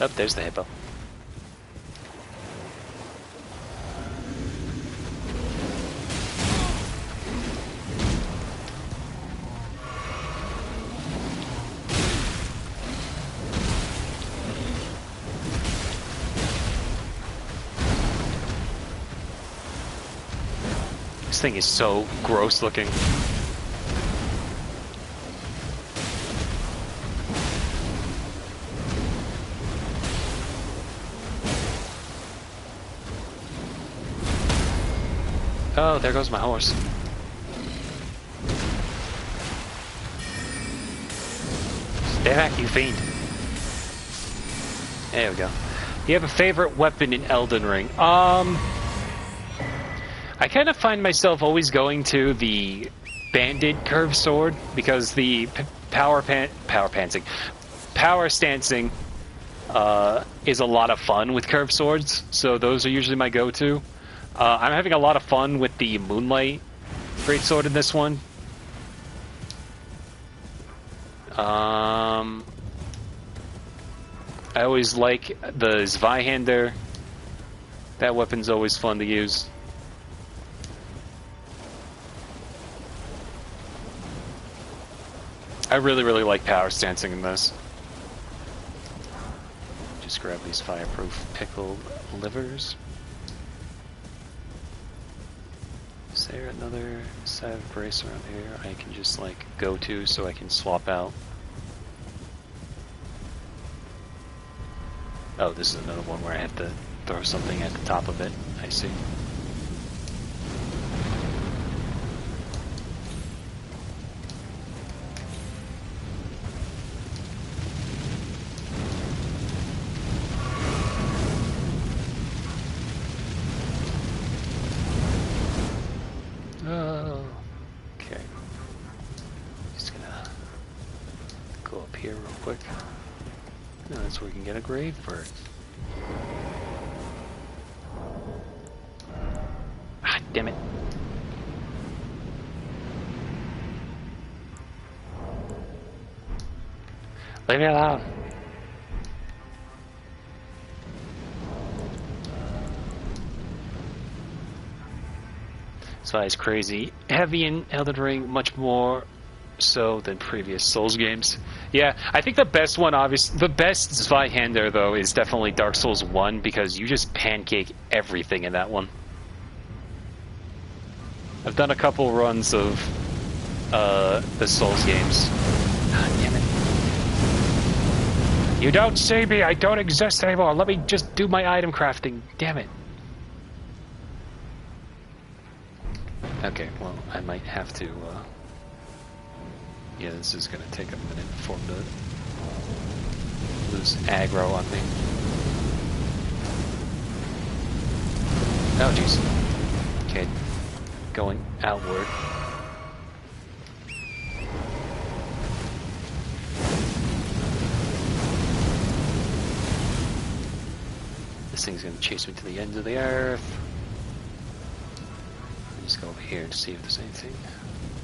Oh, there's the hippo. This thing is so gross looking. Oh, there goes my horse. Stay back, you fiend. There we go. Do you have a favorite weapon in Elden Ring? I kind of find myself always going to the banded curved sword because the power stancing is a lot of fun with curved swords. So those are usually my go-to. I'm having a lot of fun with the Moonlight greatsword in this one. I always like the Zweihander. That weapon's always fun to use. I really, really like power stancing in this. Just grab these fireproof pickled livers. Is there another side of brace around here I can just like go to so I can swap out? Oh, this is another one where I have to throw something at the top of it. I see. Okay. Just gonna go up here real quick. No, that's where we can get a grave bird. Ah, damn it. Leave me alone. This fight is crazy. Heavy in Elden Ring, much more so than previous Souls games. Yeah, I think the best one, obviously, the best Zweihander, though, is definitely Dark Souls 1, because you just pancake everything in that one. I've done a couple runs of the Souls games. God damn it. You don't see me, I don't exist anymore. Let me just do my item crafting. Damn it. Okay, well, I might have to, yeah, this is gonna take a minute for him to lose aggro on me. Oh, jeez. Okay, going outward. This thing's gonna chase me to the ends of the earth. Just go over here and see if there's anything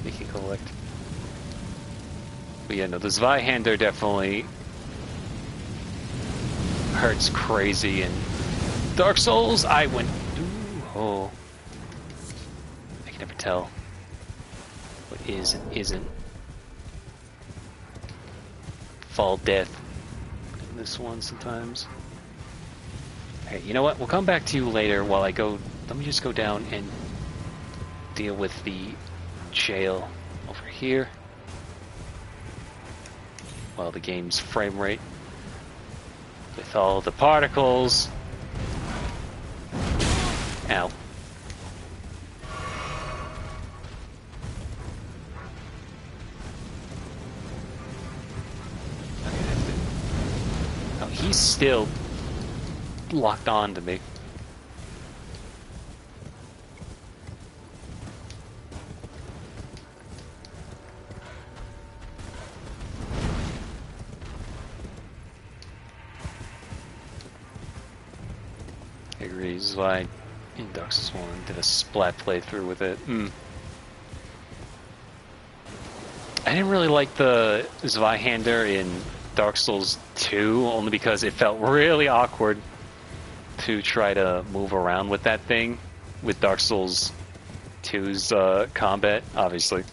we can collect. But yeah, no, the Zweihander definitely hurts crazy, and Dark Souls, I went... Ooh, oh. I can never tell what is and isn't. Fall death in this one sometimes. Hey, you know what? We'll come back to you later while I go... Let me just go down and deal with the jail over here. While the game's frame rate with all the particles. Ow. Oh, he's still locked on to me. I agree, this is why in Dark Souls 1 did a splat playthrough with it. I didn't really like the Zweihander in Dark Souls 2, only because it felt really awkward to try to move around with that thing with Dark Souls 2's combat. Obviously,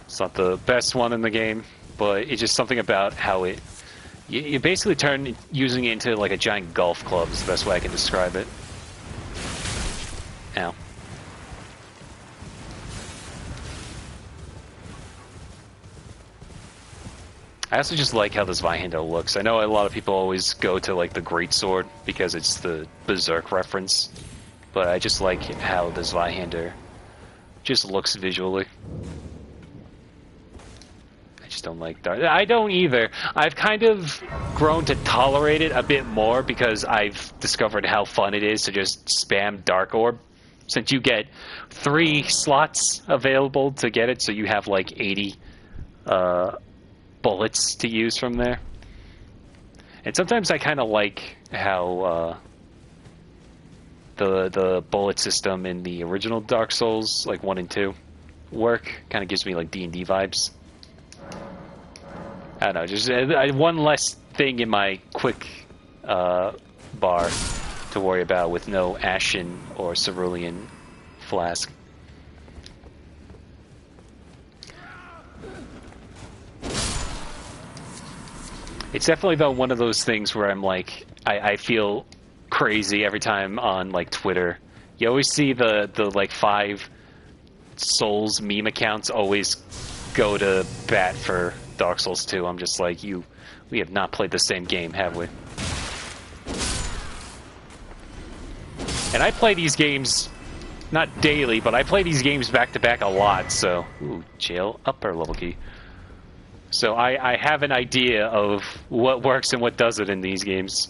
it's not the best one in the game, but it's just something about how it... You basically turn using it into like a giant golf club is the best way I can describe it. Ow. I also just like how this Zweihander looks. I know a lot of people always go to like the Greatsword because it's the Berserk reference, but I just like how the Zweihander just looks visually. I just don't like Dark. I don't either. I've kind of grown to tolerate it a bit more because I've discovered how fun it is to just spam Dark Orb. Since you get 3 slots available to get it, so you have like 80 bullets to use from there. And sometimes I kind of like how the bullet system in the original Dark Souls, like 1 and 2, work. Kind of gives me like D&D vibes. I don't know, just one less thing in my quick bar to worry about with no Ashen or Cerulean flask. It's definitely, though, one of those things where I'm like, I feel crazy every time on like Twitter. You always see the like 5 Souls meme accounts always go to bat for Dark Souls 2. I'm just like, we have not played the same game, have we? And I play these games, not daily, but I play these games back to back a lot, so... Ooh, jail upper level key. So I have an idea of what works and what doesn't in these games.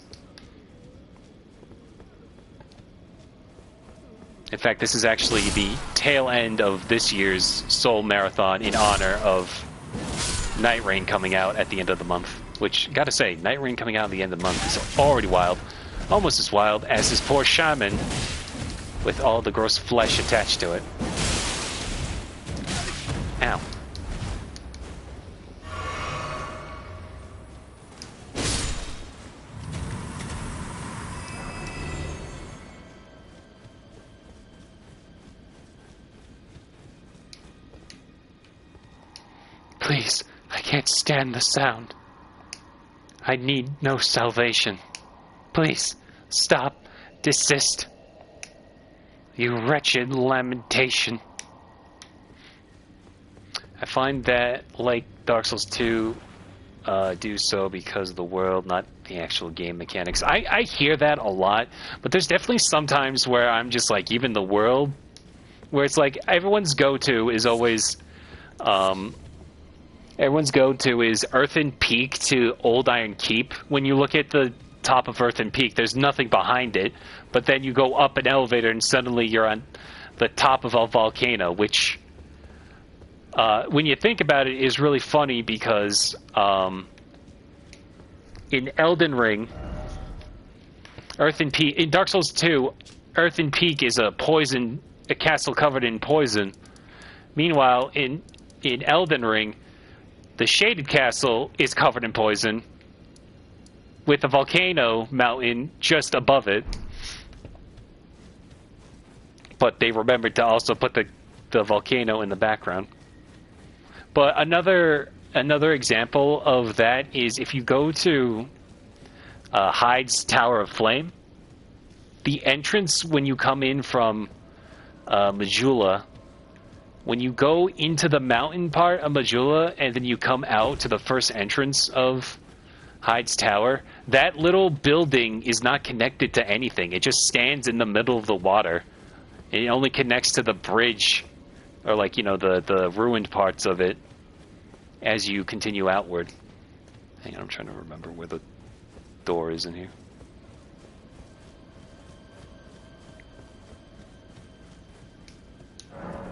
In fact, this is actually the tail end of this year's Soul Marathon in honor of Night Rain coming out at the end of the month. Which, gotta say, Night Rain coming out at the end of the month is already wild. Almost as wild as his poor shaman with all the gross flesh attached to it. Ow. Please, I can't stand the sound. I need no salvation. Please, stop. Desist. You wretched lamentation. I find that, like Dark Souls 2, do so because of the world, not the actual game mechanics. I hear that a lot, but there's definitely some times where I'm just like, even the world, where it's like everyone's go-to is always, Earthen Peak to Old Iron Keep. When you look at the top of Earthen Peak, there's nothing behind it, but then you go up an elevator and suddenly you're on the top of a volcano, which, when you think about it, is really funny because in Elden Ring, Earthen Peak, in Dark Souls 2, Earthen Peak is a castle covered in poison. Meanwhile, in Elden Ring, the Shaded Castle is covered in poison, with a volcano mountain just above it. But they remembered to also put the volcano in the background. But another example of that is if you go to Hyde's Tower of Flame, the entrance when you come in from Majula, when you go into the mountain part of Majula and then you come out to the first entrance of Hyde's Tower, that little building is not connected to anything. It just stands in the middle of the water. It only connects to the bridge, or like, you know, the ruined parts of it as you continue outward. Hang on, I'm trying to remember where the door is in here.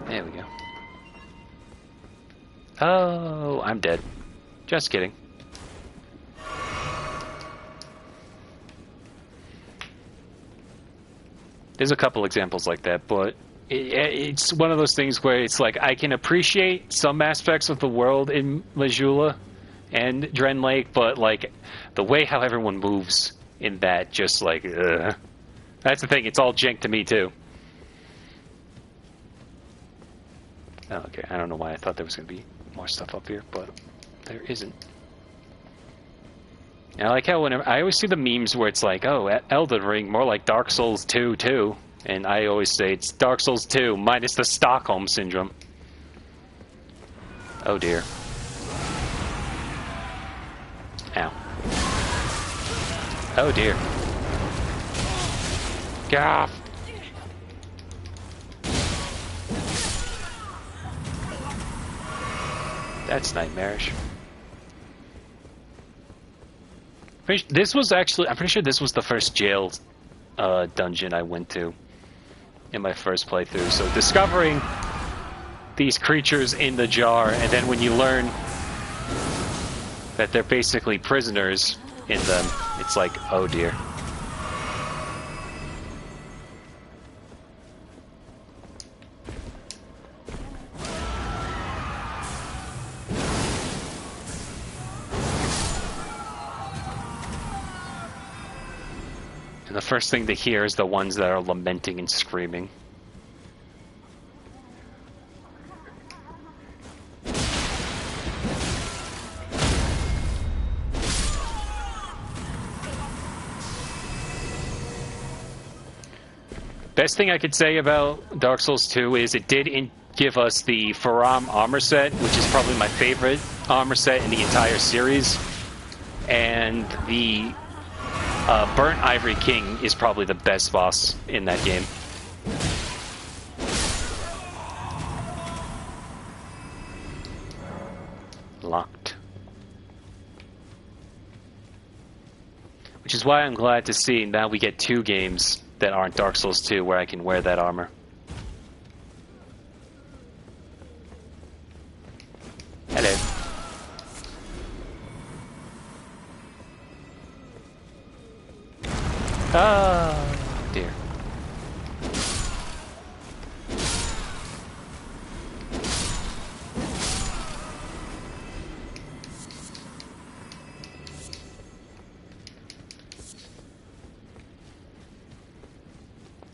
There we go. Oh, I'm dead. Just kidding. There's a couple examples like that, but it's one of those things where it's like I can appreciate some aspects of the world in Majula and Dren Lake, but like the way how everyone moves in that, just like, ugh. That's the thing, it's all jank to me too. Oh, okay, I don't know why I thought there was going to be more stuff up here, but there isn't. And I like how whenever I always see the memes where it's like, oh, Elden Ring, more like Dark Souls 2 too. And I always say it's Dark Souls 2 minus the Stockholm Syndrome. Oh dear. Ow. Oh dear. Gah! That's nightmarish. This was actually, I'm pretty sure this was the first jail dungeon I went to in my first playthrough. So discovering these creatures in the jar, and then when you learn that they're basically prisoners in them, it's like, oh dear. The first thing to hear is the ones that are lamenting and screaming. Best thing I could say about Dark Souls 2 is it did give us the Faram armor set, which is probably my favorite armor set in the entire series. And the Burnt Ivory King is probably the best boss in that game. Locked. Which is why I'm glad to see now we get 2 games that aren't Dark Souls 2 where I can wear that armor. Hello. Oh, dear.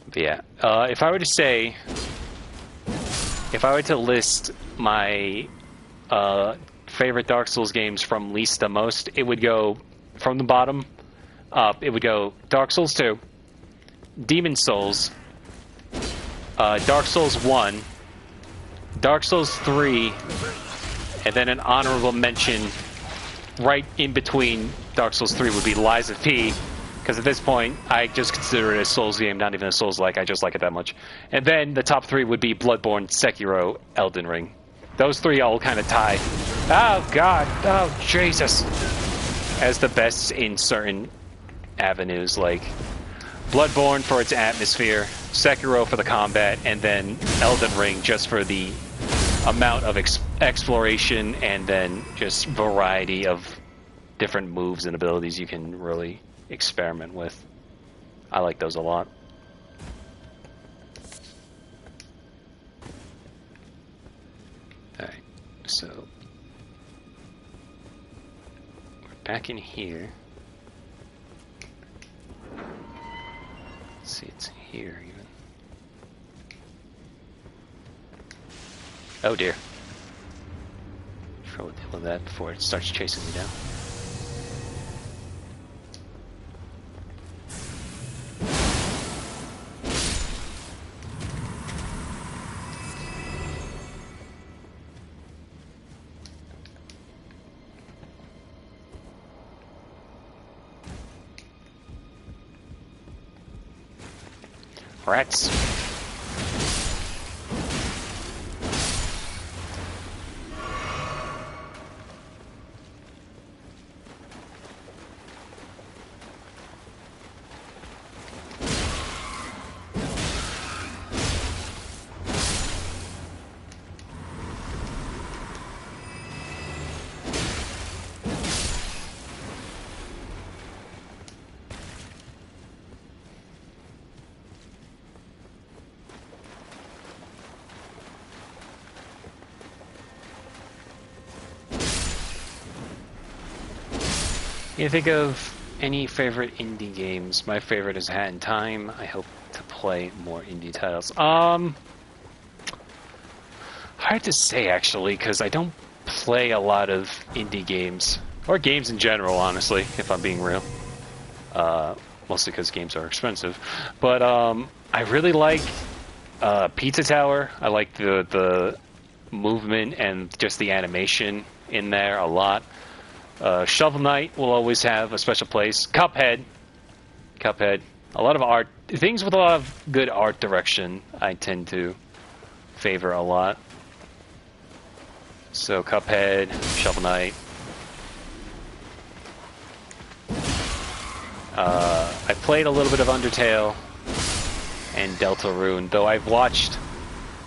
But yeah, if I were to list my favorite Dark Souls games from least to most, it would go from the bottom up. It would go Dark Souls 2, Demon Souls, Dark Souls 1, Dark Souls 3, and then an honorable mention right in between Dark Souls 3 would be Lies of P, because at this point, I just consider it a Souls game, not even a Souls-like. I just like it that much. And then the top 3 would be Bloodborne, Sekiro, Elden Ring. Those 3 all kind of tie. Oh, God. Oh, Jesus. As the best in certain avenues, like Bloodborne for its atmosphere, Sekiro for the combat, and then Elden Ring just for the amount of exploration and then just variety of different moves and abilities you can really experiment with. I like those a lot. Alright, so we're back in here. Let's see, it's here even. Oh dear. Try to deal with that before it starts chasing me down. Rats. You think of any favorite indie games? My favorite is Hat in Time. I hope to play more indie titles. Hard to say actually, because I don't play a lot of indie games or games in general. Honestly, if I'm being real, mostly because games are expensive. But I really like Pizza Tower. I like the movement and just the animation in there a lot. Shovel Knight will always have a special place. Cuphead. A lot of art. Things with a lot of good art direction I tend to favor a lot. So Cuphead, Shovel Knight. I played a little bit of Undertale and Deltarune, though I've watched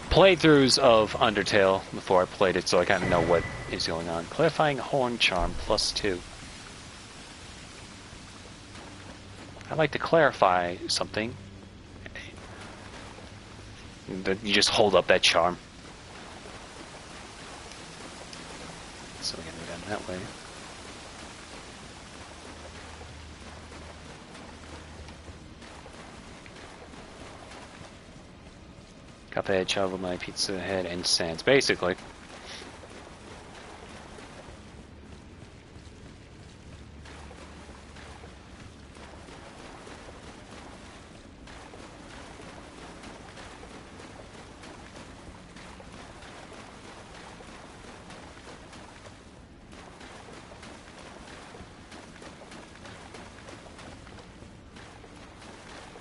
playthroughs of Undertale before I played it, so I kind of know what is going on. Clarifying Horn Charm +2. I'd like to clarify something. You just hold up that charm. So we gotta go down that way. Cuphead, Shovel Knight, Pizza Head, and Sans, basically.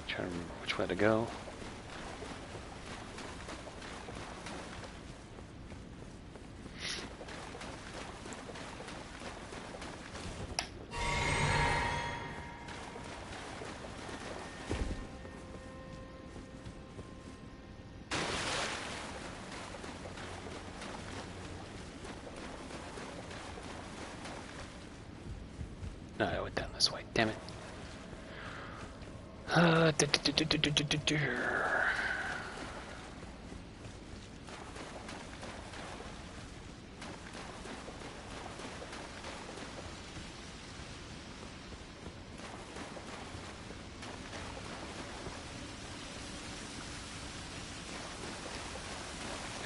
Trying to remember which way to go. No, I went down this way. Damn it. I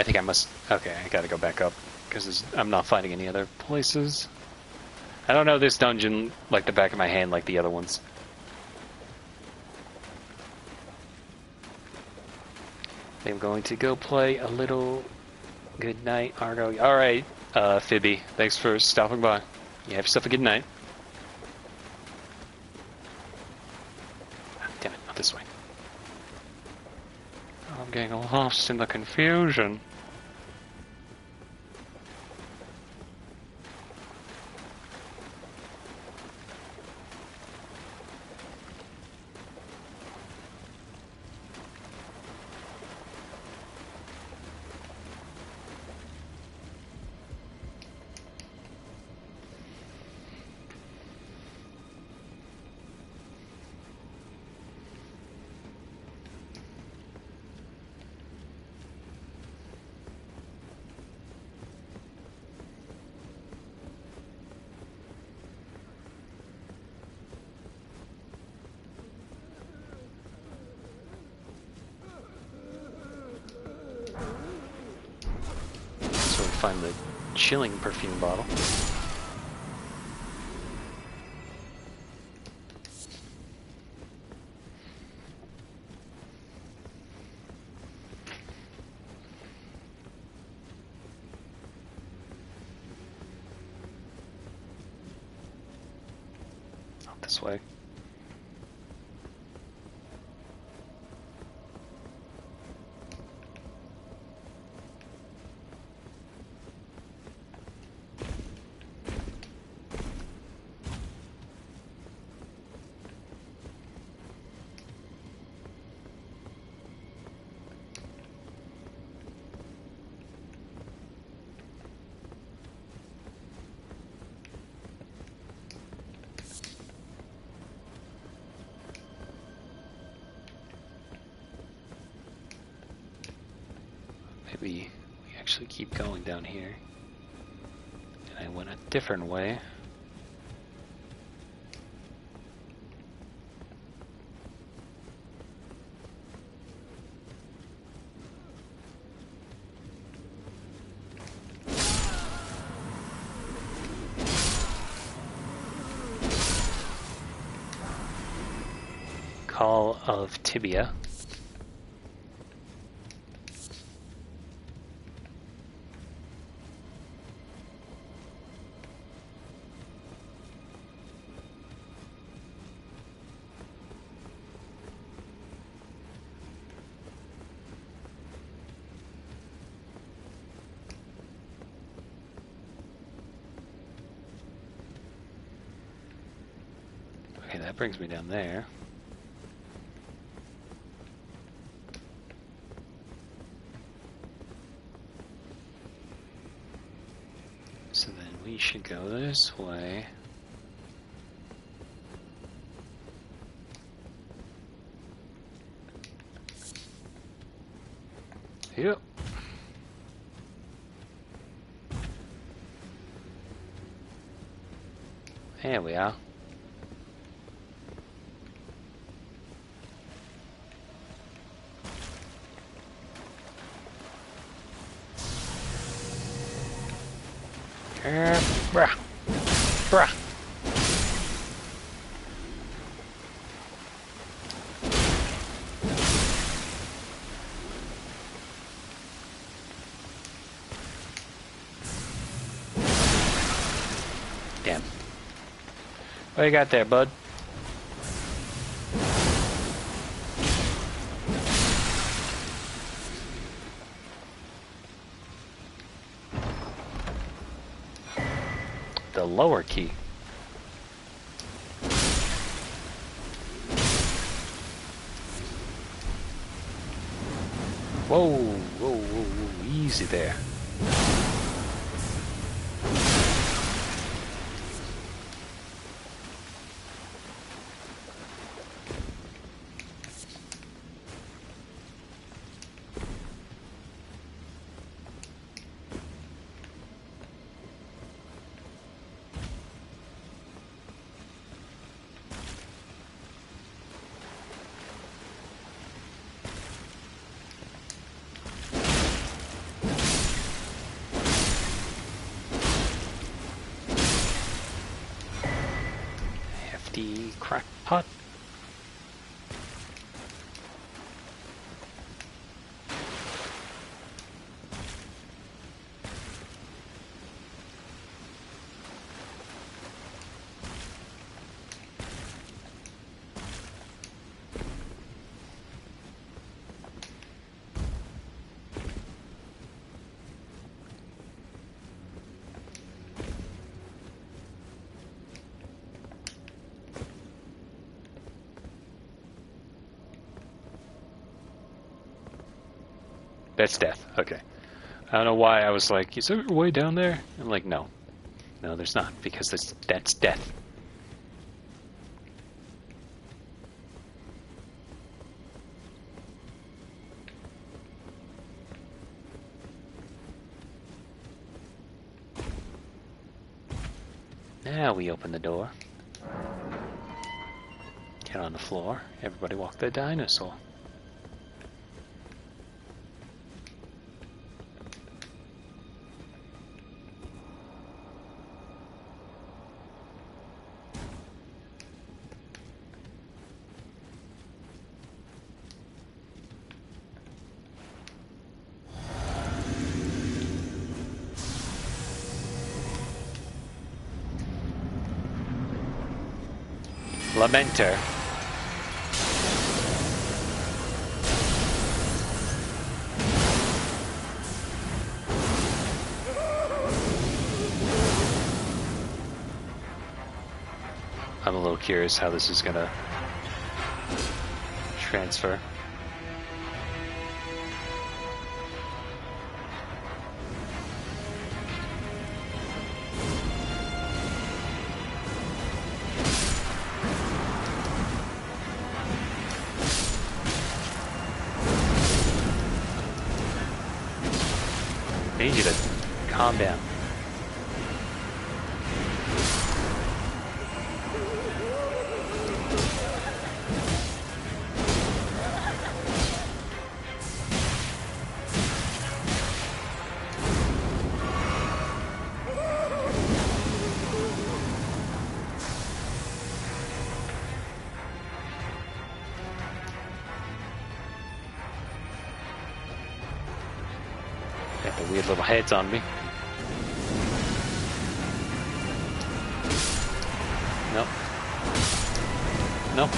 think I must... Okay, I gotta go back up. because I'm not finding any other places. I don't know this dungeon like the back of my hand like the other ones. I'm going to go play a little. Good night, Argo. Alright, Phoebe, thanks for stopping by. You have yourself a good night. Damn it, not this way. I'm getting lost in the confusion. Find the chilling perfume bottle. Not this way. Maybe we actually keep going down here. And I went a different way. Call of Tibia. Okay, that brings me down there. So then we should go this way. Yep. There we are. Bruh. Bruh. Damn. What you got there, bud? The lower key. Whoa, whoa, whoa, whoa, easy there. empty crackpot. That's death. Okay. I don't know why I was like, is there a way down there? I'm like, no. No, there's not, because that's death. Now we open the door. Get on the floor. Everybody walk the dinosaur. Lamenter. I'm a little curious how this is gonna transfer. I need you to calm down. Got the weird little heads on me. Nope. Nope.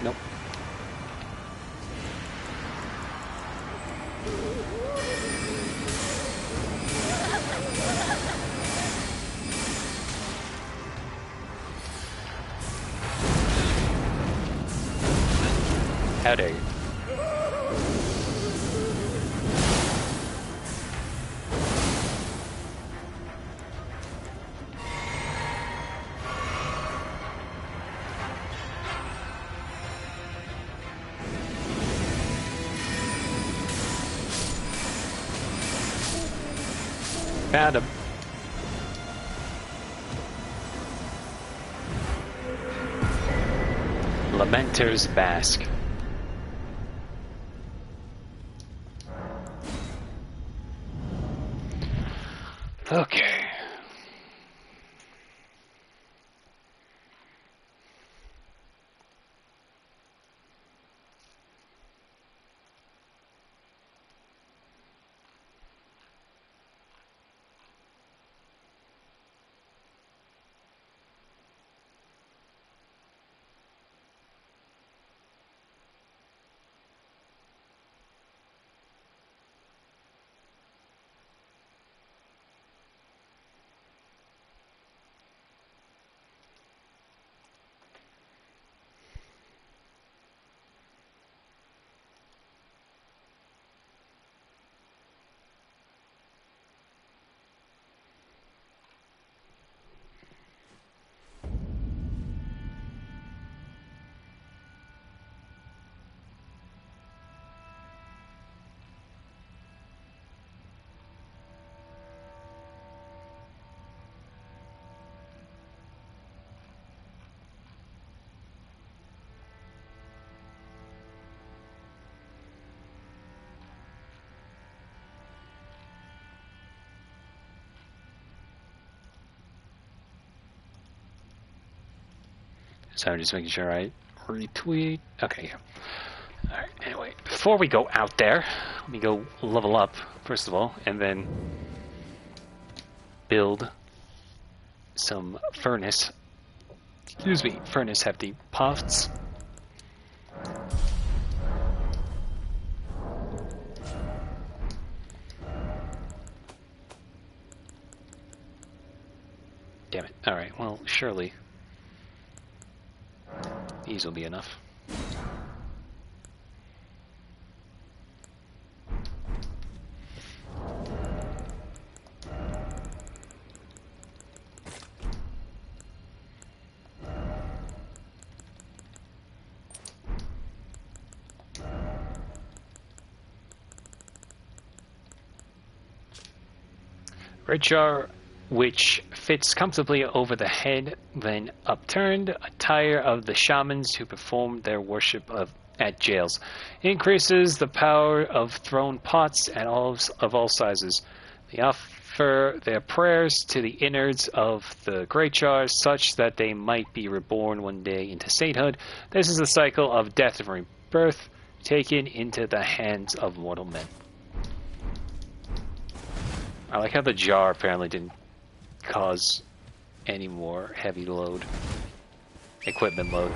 Nope. How dare you? Found him. Lamenter's Mask. Okay. So I'm just making sure I retweet. Okay, yeah. Alright, anyway, before we go out there, let me go level up, first of all, and then build some furnace. Excuse me, furnace hefty pots. Damn it. Alright, well, surely these will be enough. Red jar which fits comfortably over the head, then upturned, attire of the shamans who performed their worship at jails. It increases the power of thrown pots of all sizes. They offer their prayers to the innards of the great jars such that they might be reborn one day into sainthood. This is the cycle of death and rebirth taken into the hands of mortal men. I like how the jar apparently didn't cause any more heavy load, equipment load.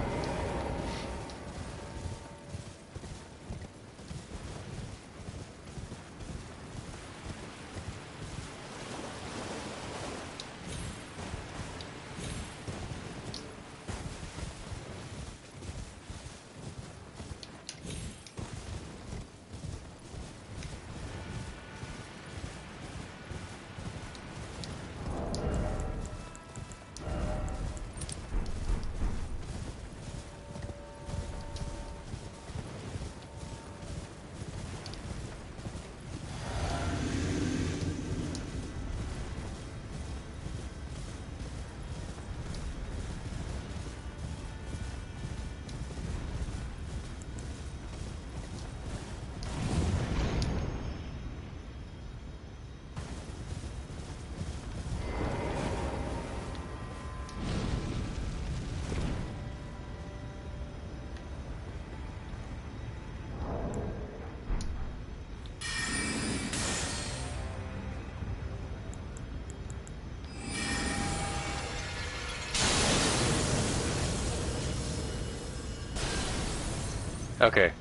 Okay.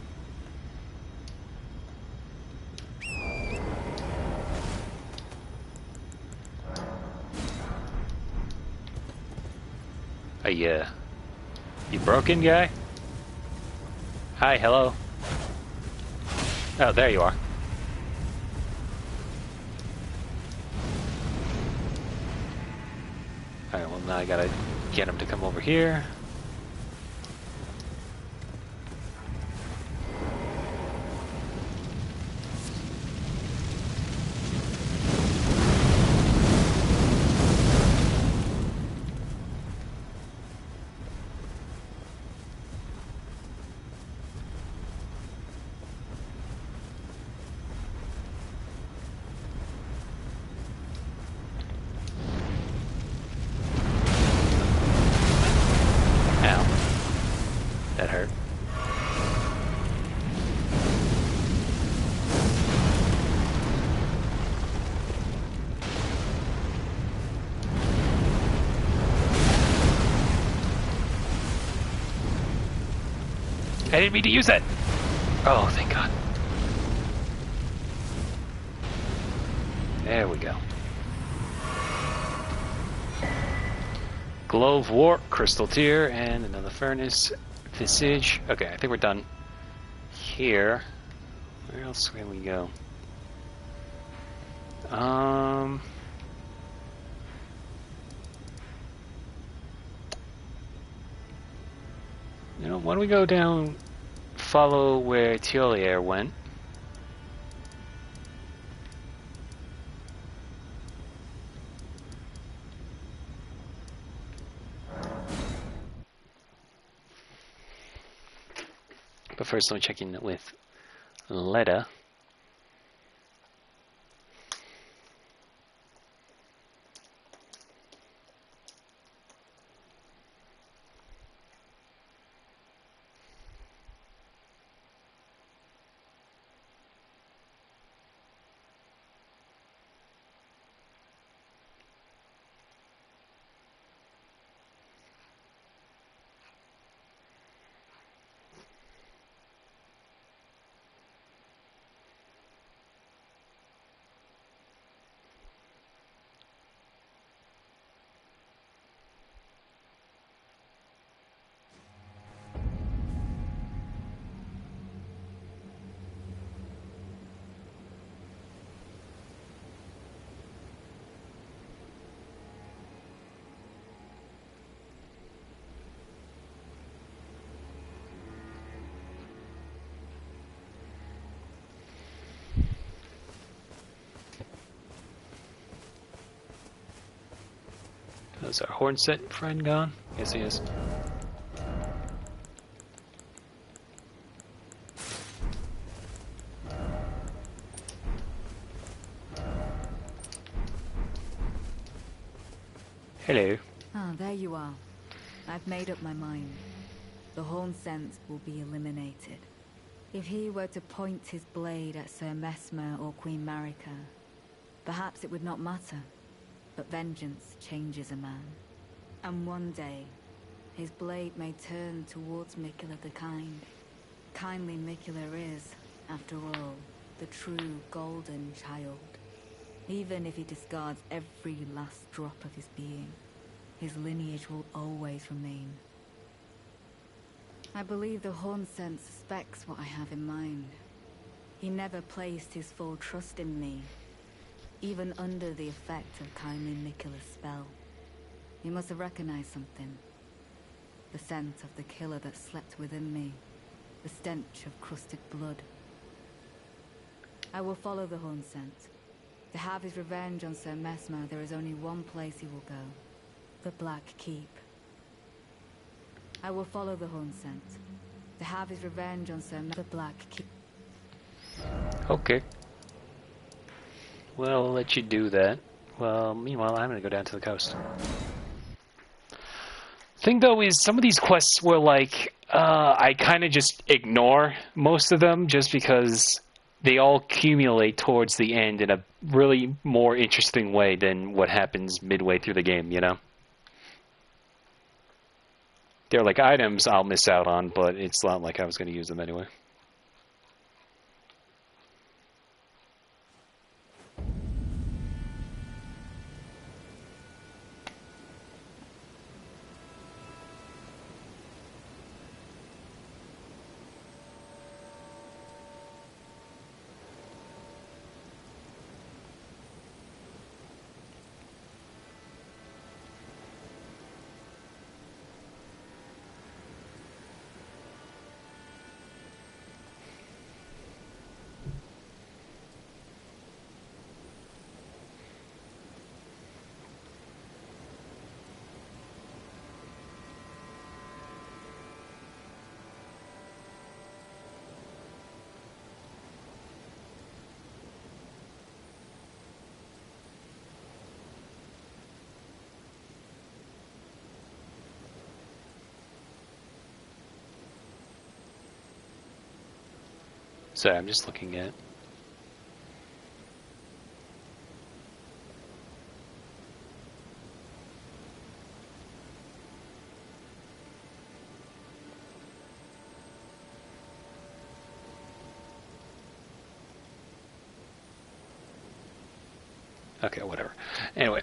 You broken, guy? Hi, hello. Oh, there you are. Alright, well now I gotta get him to come over here. That hurt. I didn't mean to use that! Oh, thank God. There we go. Glove Warp, Crystal Tier, and another Furnace. Visage. Okay, I think we're done here. Where else can we go? You know, why don't we go down, follow where Tiolier went. But first, let me check in with Leda. Is our Hornset friend gone? Yes, he is. Hello. Ah, there you are. I've made up my mind. The Hornset will be eliminated. If he were to point his blade at Sir Mesmer or Queen Marika, perhaps it would not matter. But vengeance changes a man. And one day, his blade may turn towards Mikula the Kind. Kindly Mikula is, after all, the true golden child. Even if he discards every last drop of his being, his lineage will always remain. I believe the Hornset suspects what I have in mind. He never placed his full trust in me, even under the effect of kindly Mikula's spell. He must have recognized something. The scent of the killer that slept within me. The stench of crusted blood. I will follow the Hornset. To have his revenge on Sir Mesmer, there is only one place he will go. The Black Keep. I will follow the Hornset. To have his revenge on Sir Mesmer, the Black Keep. Okay. Well, I'll let you do that. Well, meanwhile, I'm gonna go down to the coast. Thing though is, some of these quests were like, I kind of just ignore most of them just because they all accumulate towards the end in a really more interesting way than what happens midway through the game, you know? They're like items I'll miss out on, but it's not like I was going to use them anyway. Sorry, I'm just looking at... Okay, whatever. Anyway.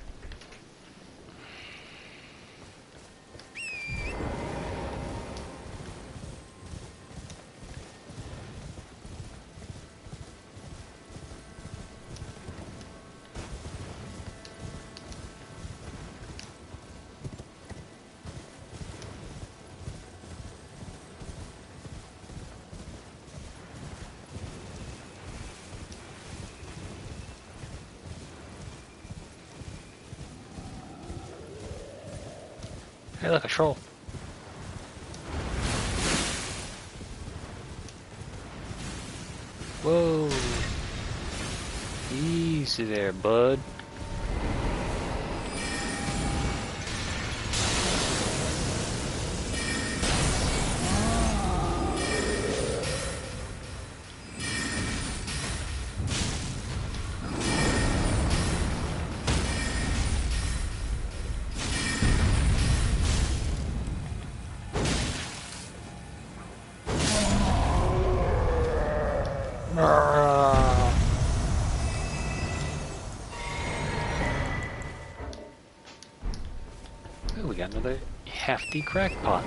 Hey, look, a troll. Whoa. Easy there, bud. Oh, we got another hefty crackpot.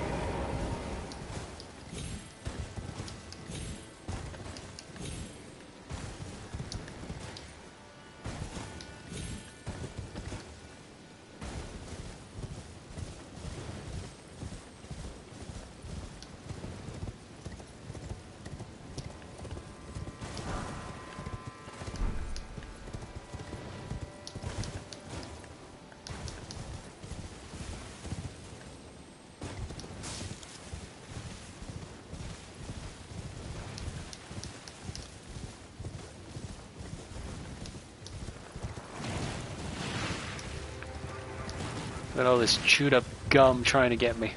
Got all this chewed up gum trying to get me.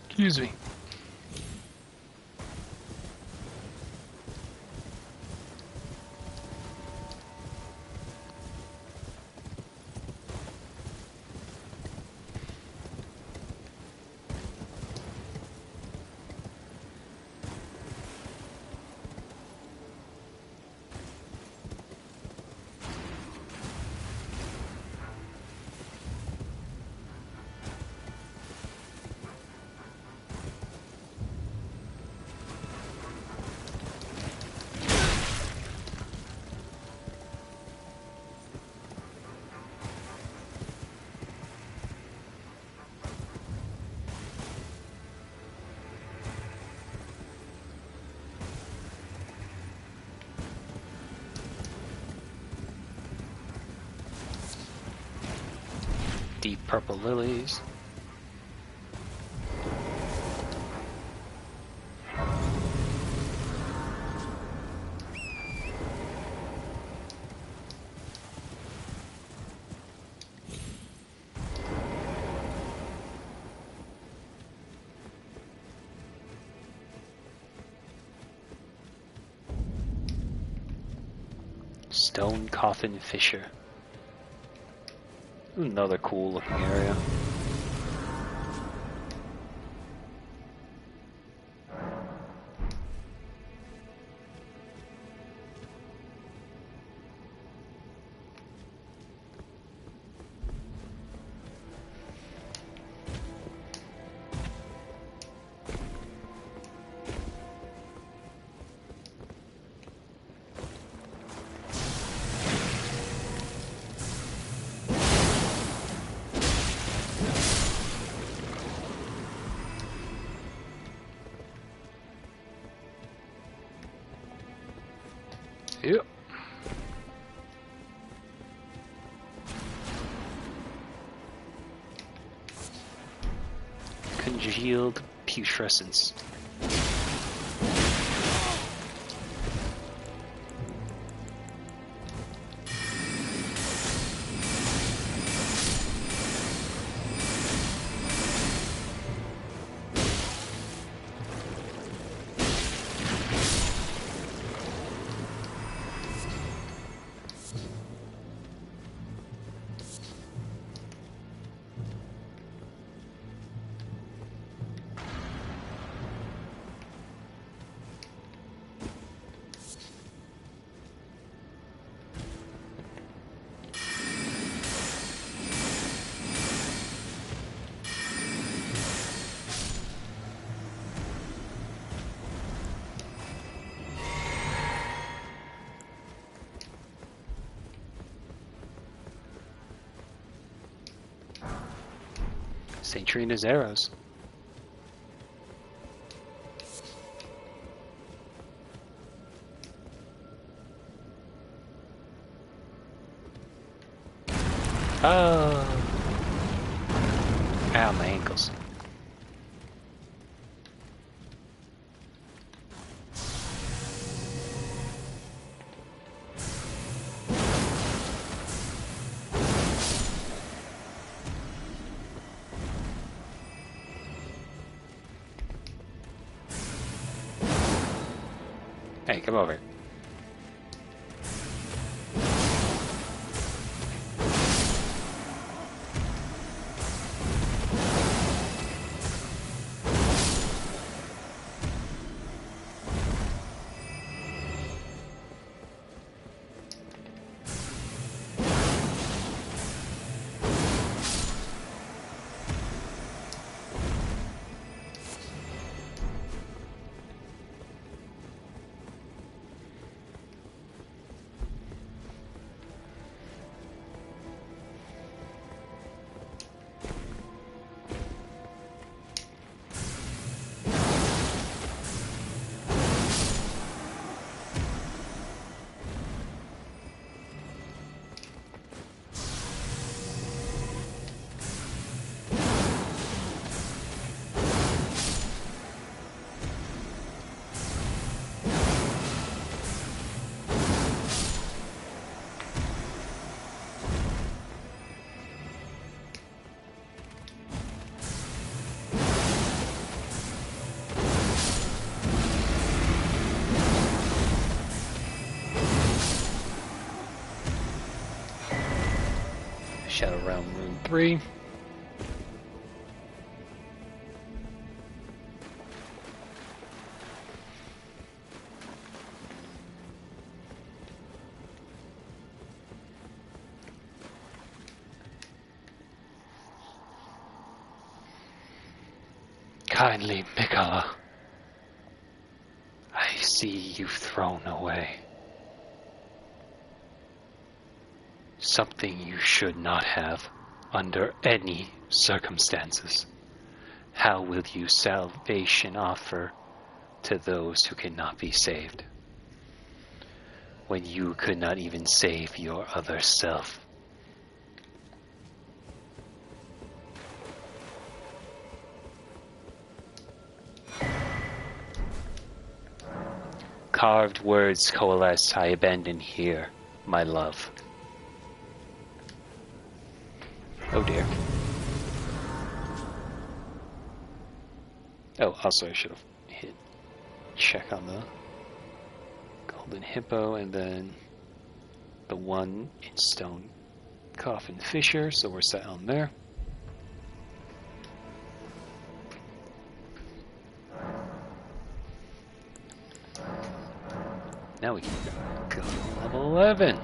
Excuse me. Deep purple lilies. Stone Coffin Fissure. Another cool looking area. Yep. Congealed putrescence. St. Trina's arrows. Oh. Ow, my ankles. Hey, come over. Shadow Realm Rune 3. Kindly, Mikola. I see you've thrown away something you should not have under any circumstances. How will you salvation offer to those who cannot be saved, when you could not even save your other self? Carved words coalesce, I abandon here, my love. Oh dear. Oh, also I should have hit check on the golden hippo and then the one in stone coffin fisher, so we're set on there. Now we can go to level 11.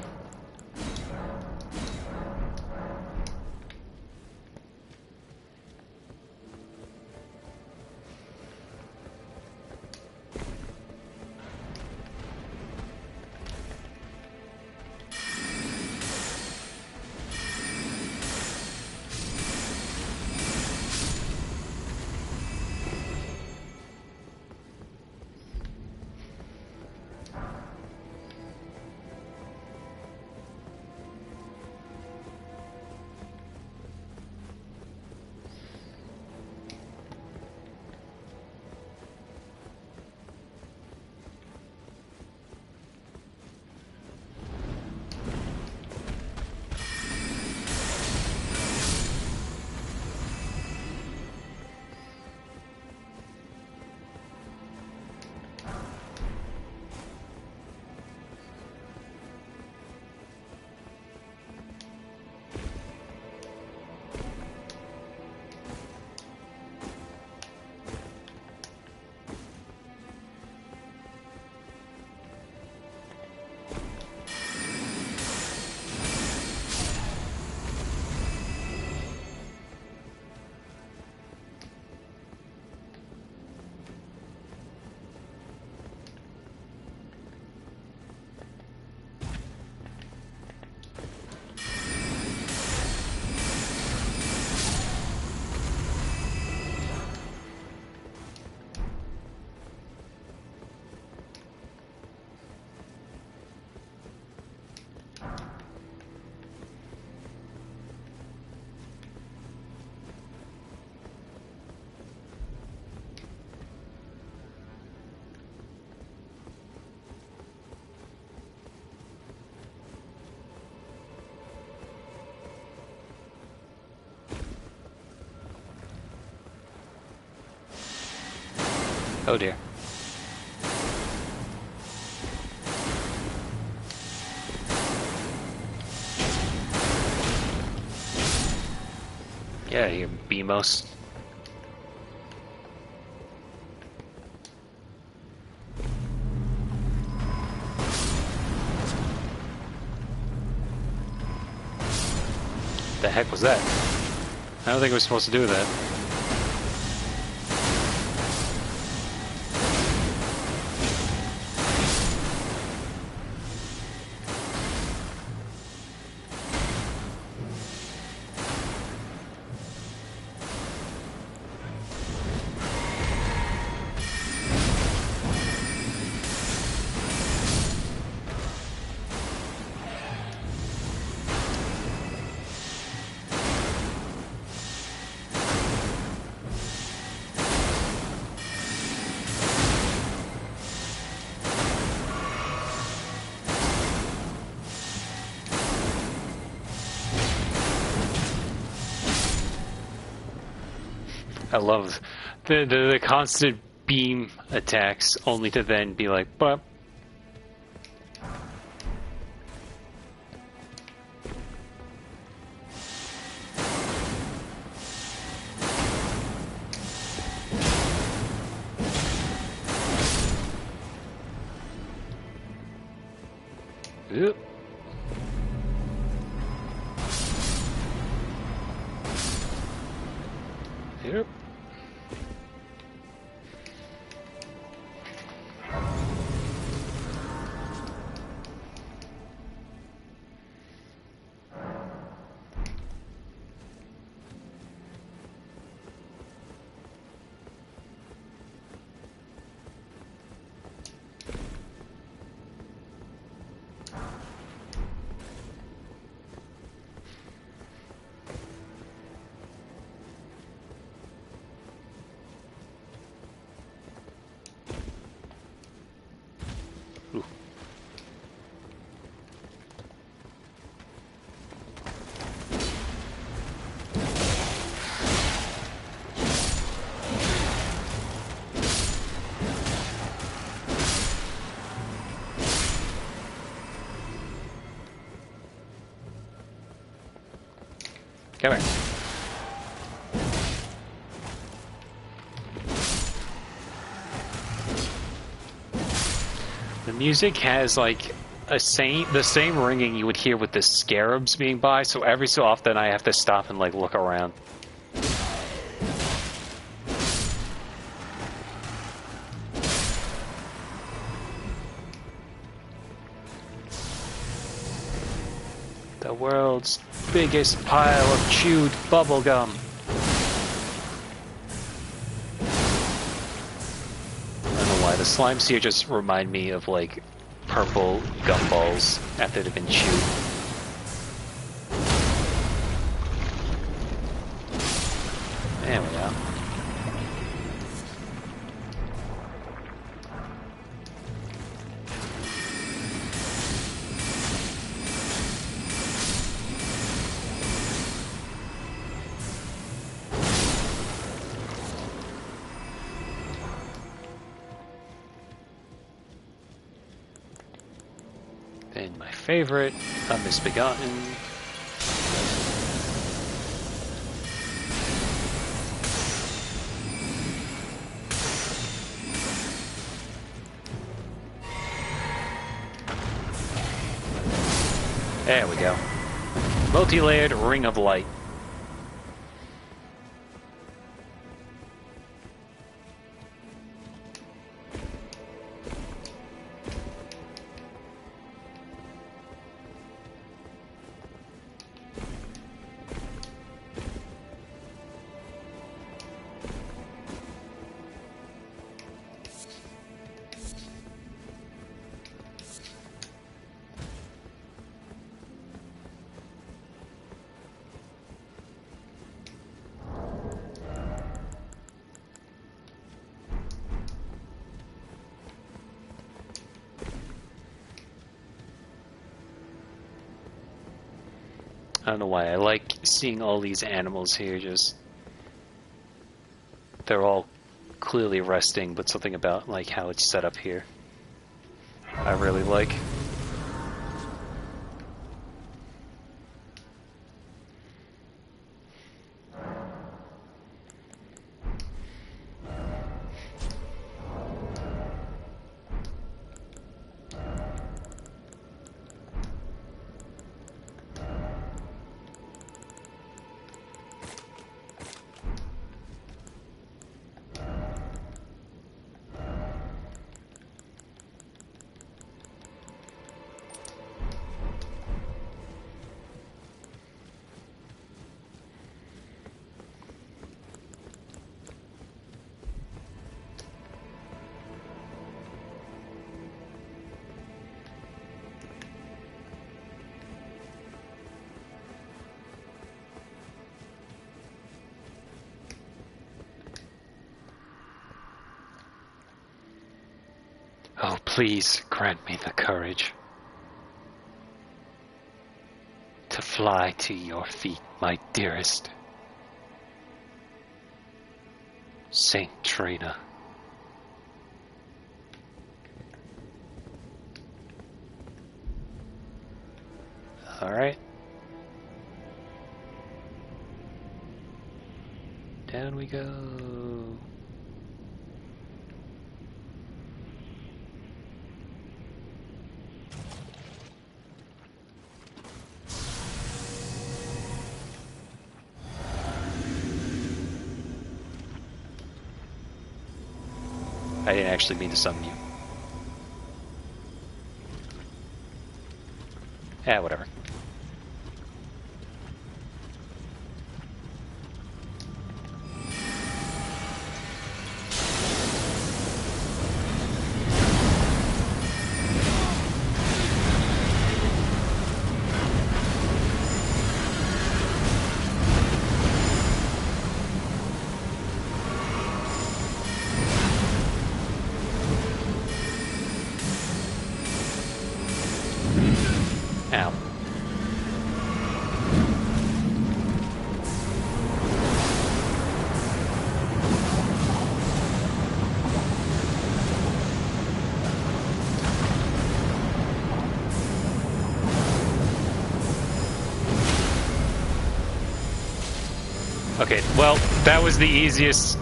Oh dear. Yeah, you BMOS. The heck was that? I don't think we're supposed to do that. I love the constant beam attacks, only to then be like, but. Yep. Yep. Ooh. Come here. The music has like the same ringing you would hear with the scarabs being by, so every so often I have to stop and like look around. The world's biggest pile of chewed bubblegum. I don't know why the slimes here just remind me of like purple gumballs after they've been chewed. There we go. Then my favorite, a Misbegotten. There we go. Multi-layered Ring of Light. I don't know why, I like seeing all these animals here, just... They're all clearly resting, but something about like how it's set up here I really like. Oh, please grant me the courage to fly to your feet, my dearest Saint Trina. All right. Down we go. I didn't actually mean to summon you. Yeah, whatever. Ow. Okay, well, that was the easiest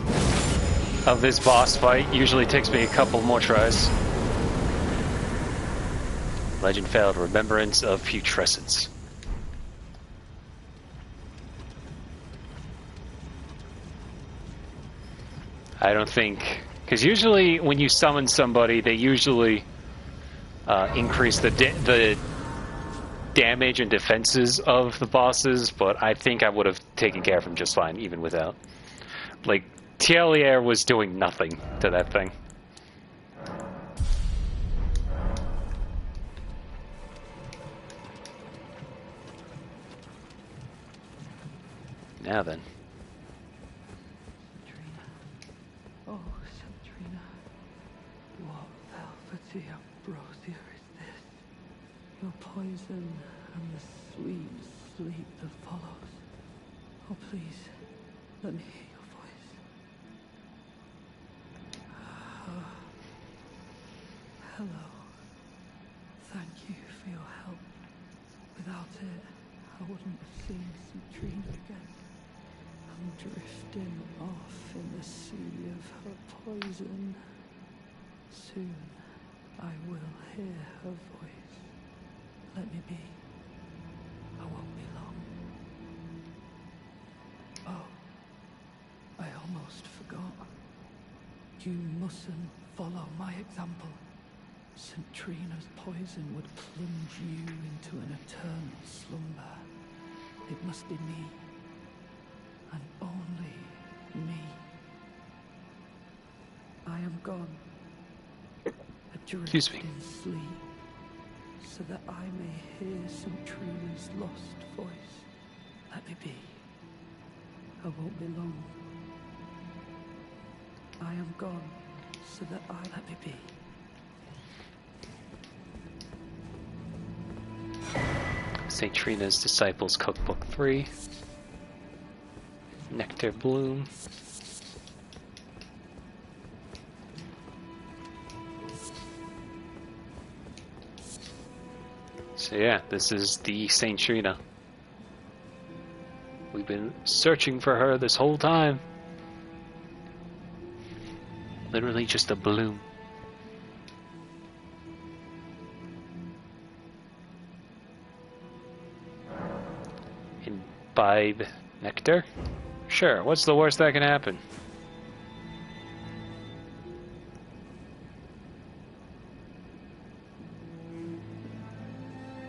of this boss fight. Usually takes me a couple more tries. Legend failed. Remembrance of Putrescence. I don't think... Because usually when you summon somebody, they usually increase the damage and defenses of the bosses, but I think I would have taken care of him just fine, even without. Like, Tielier was doing nothing to that thing. Now then. Trina. Oh, Centrina. What velvety ambrosia is this? Your poison and the sweet sleep that follows. Oh, please, let me hear your voice. Hello. Thank you for your help. Without it, I wouldn't have seen Centrina again. I'm drifting off in the sea of her poison. Soon, I will hear her voice. Let me be. I won't be long. Oh, I almost forgot. You mustn't follow my example. Centrina's poison would plunge you into an eternal slumber. It must be me. And only me. I am gone. Adrift Excuse me. in sleep, so that I may hear Centrina's lost voice. Let me be. I won't be long. I am gone, so that I let me be. St. Trina's Disciples Cookbook 3. Nectar Bloom. So yeah, this is the St. Trina. We've been searching for her this whole time. Literally just a bloom. Imbibe nectar? Sure, what's the worst that can happen?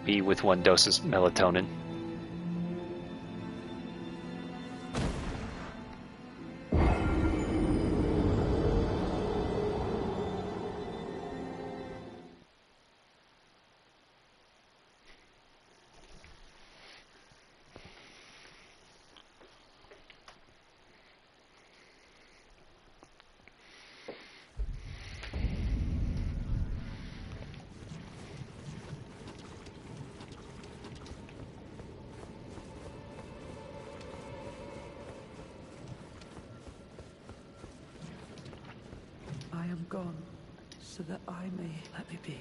Me with 1 dose of melatonin. I am gone, so that I may let me be.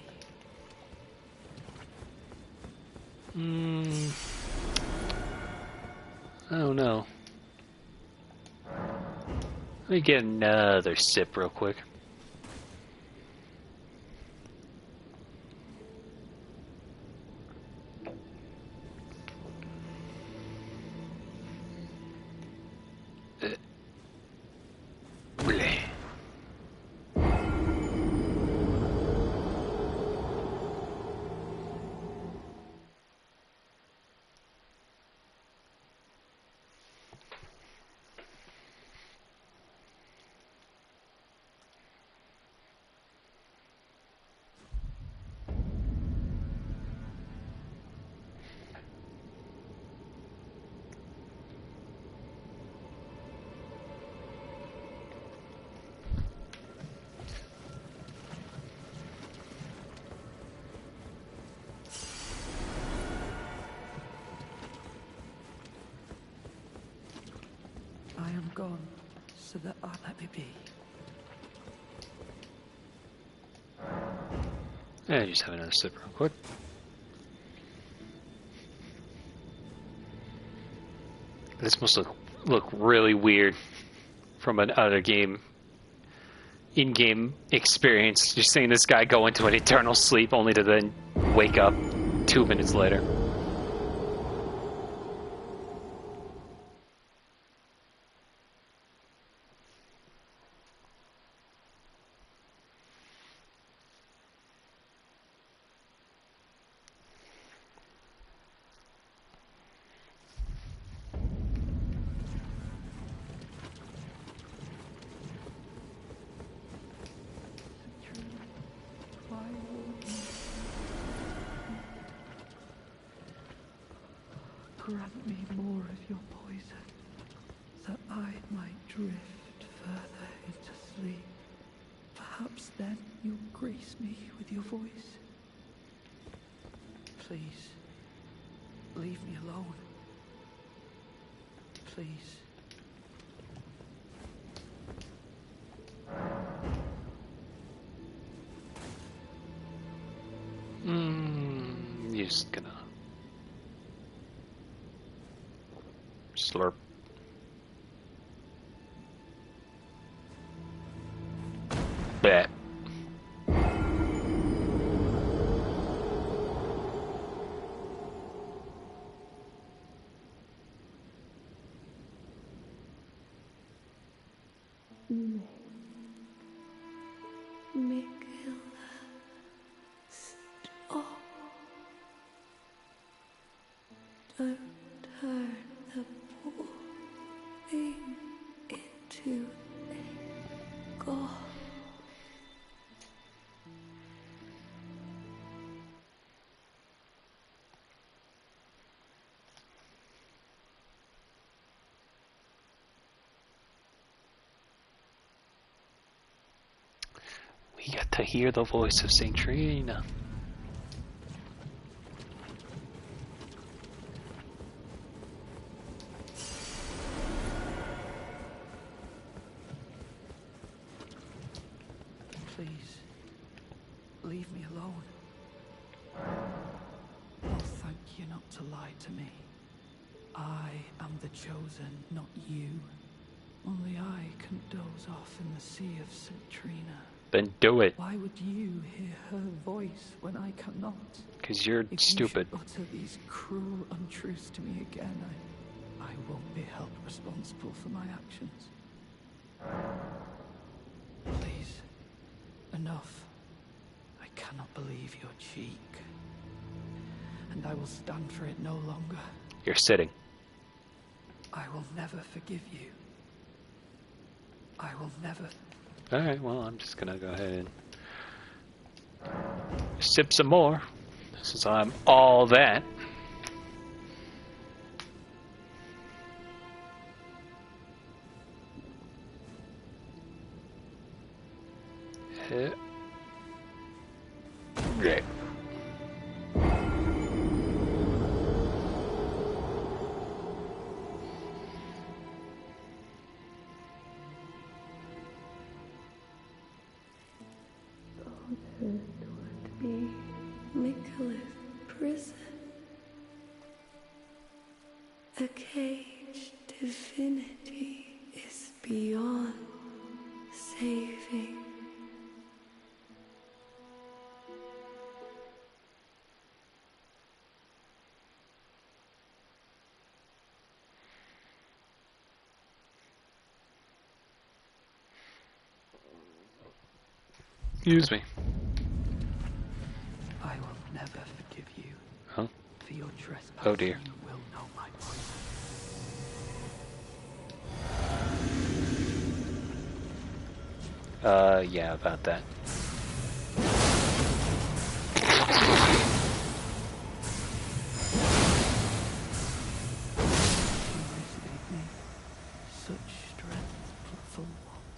I don't know. Let me get another sip real quick. Bleh. so that I let me be. Yeah, just have another sip real quick. This must look really weird from an other game, in-game experience. Just seeing this guy go into an eternal sleep only to then wake up 2 minutes later. Grant me more of your poison, that I might drift further into sleep. Perhaps then you'll grace me with your voice. Please, leave me alone. Please. You're just gonna slurp. Bet. Mikkel, stop. Don't turn the poor thing into a god. We got to hear the voice of Saint Trina. Please, leave me alone. I'll thank you not to lie to me. I am the chosen, not you. Only I can doze off in the sea of St. Trina. Then do it, Why would you hear her voice when I cannot? because you're If stupid. you should utter these cruel untruths to me again, I won't be held responsible for my actions. Please, enough. I cannot believe your cheek. And I will stand for it no longer. You're sitting. I will never forgive you. I will never. Alright, well, I'm just gonna go ahead and sip some more, since I'm all that. Great. Would be Mikkel's prison. A caged divinity is beyond saving. Excuse me. I will never forgive you. Huh? For your trespass. Oh dear. You will know my voice. Yeah, about that. Such strength for what?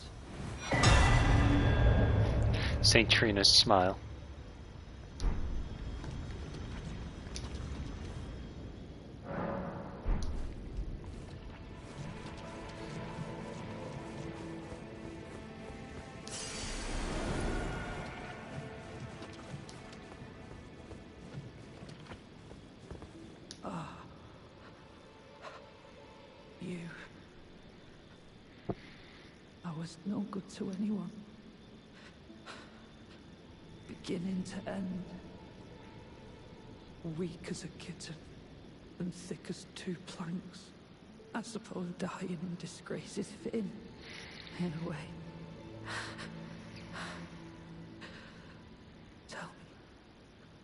Saint Trina's smile. I was no good to anyone. Beginning to end. Weak as a kitten, and thick as two planks. I suppose dying in disgrace is fitting, in a way. Tell me,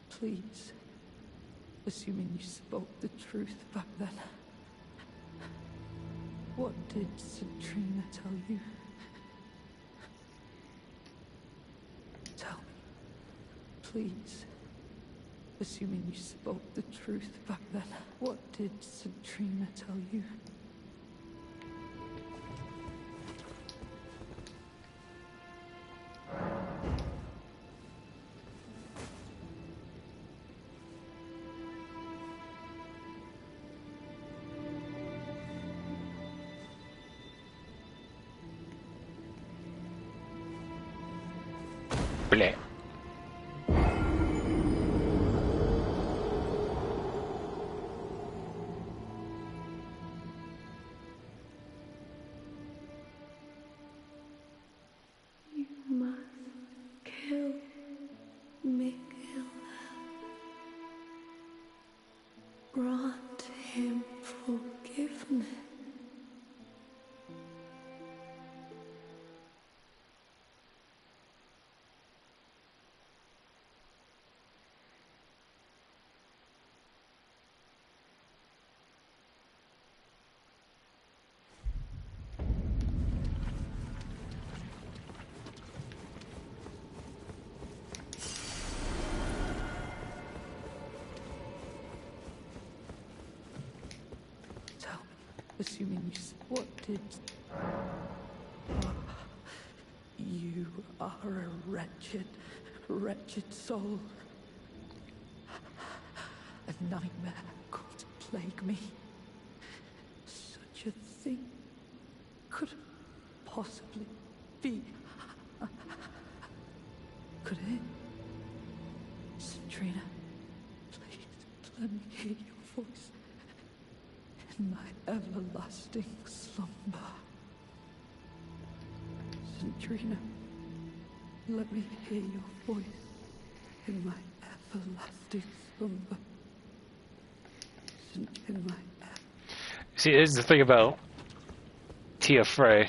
please, assuming you spoke the truth back then, what did Centrina tell you? Tell me, please, assuming you spoke the truth back then, what did Centrina tell you? Bleh. You must kill Mikkel. Grant him forgiveness. Tell me, assuming you what did... You are a wretched, wretched soul. A nightmare come to plague me. Such a thing could possibly be. Could it? Centrina, please let me hear your voice in my everlasting slumber. Centrina, let me hear your voice in my everlasting slumber. In my See, this is the thing about Tieliar.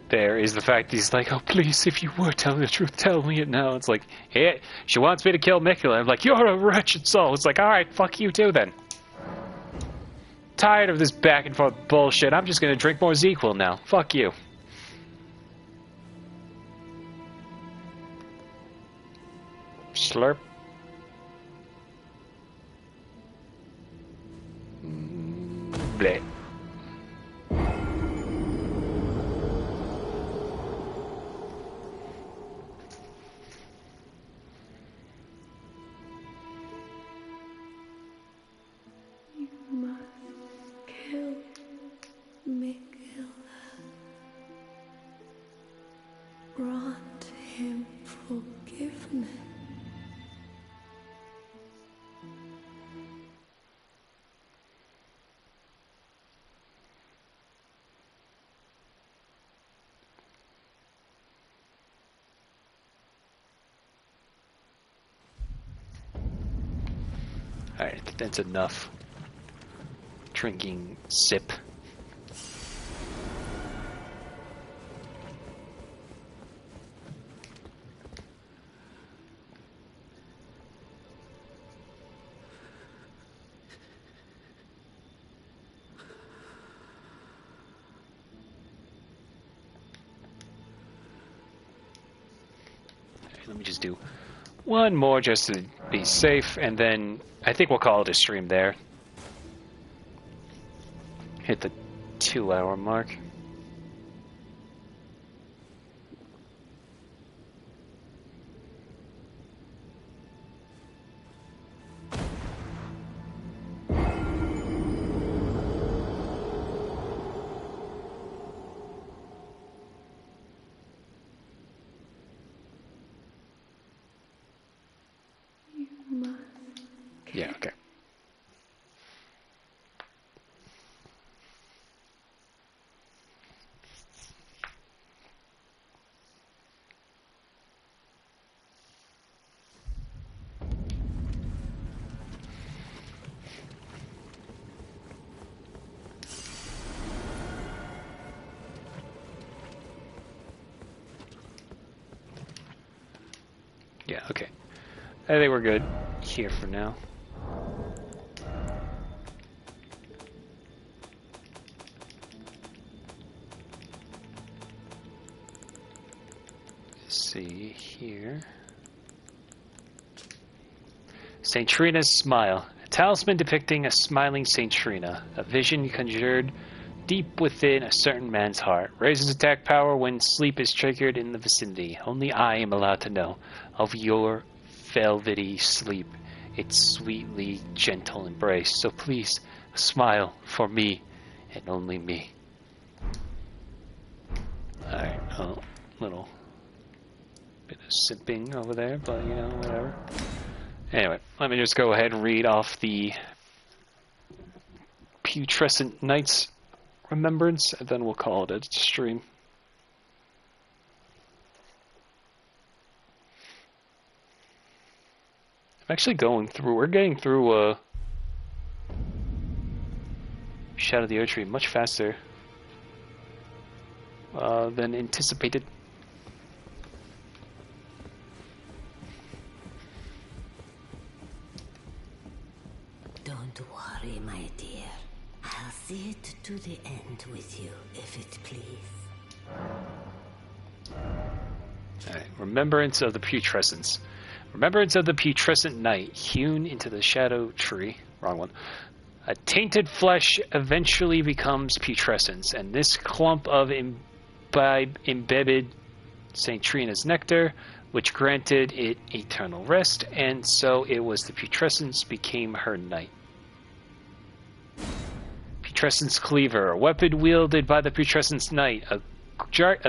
There is the fact that he's like, oh please, if you were telling the truth, tell me it now. It's like, hey, she wants me to kill Mikkel. I'm like, you're a wretched soul. It's like, alright, fuck you too then. Tired of this back and forth bullshit. I'm just gonna drink more ZQL now. Fuck you. Slurp. Bleh. You must kill Mikkel. Grant him forgiveness. Alright, I think that's enough. Drinking sip. Alright, let me just do one more just to be safe, and then I think we'll call it a stream there. Hit the 2-hour mark. You must Yeah, okay. Yeah, okay. I think we're good here for now. Let's see here. St. Trina's smile. A talisman depicting a smiling St. Trina. A vision conjured deep within a certain man's heart. Raises attack power when sleep is triggered in the vicinity. Only I am allowed to know of your velvety sleep, its sweetly gentle embrace. So please, smile for me and only me. Alright, oh, little bit of simping over there, but you know, whatever. Anyway, let me just go ahead and read off the Putrescent Knight's remembrance, and then we'll call it a stream. I'm actually going through, we're getting through Shadow of the Erdtree much faster than anticipated. Don't worry, my dear. I'll see it to the end with you, if it please. Alright, Remembrance of the Putrescence. Remembrance of the Putrescent Knight, hewn into the Shadow Tree. Wrong one. A tainted flesh eventually becomes putrescence, and this clump of imbibed St. Trina's nectar, which granted it eternal rest, and so it was the putrescence became her knight. Putrescence Cleaver, a weapon wielded by the Putrescence Knight, a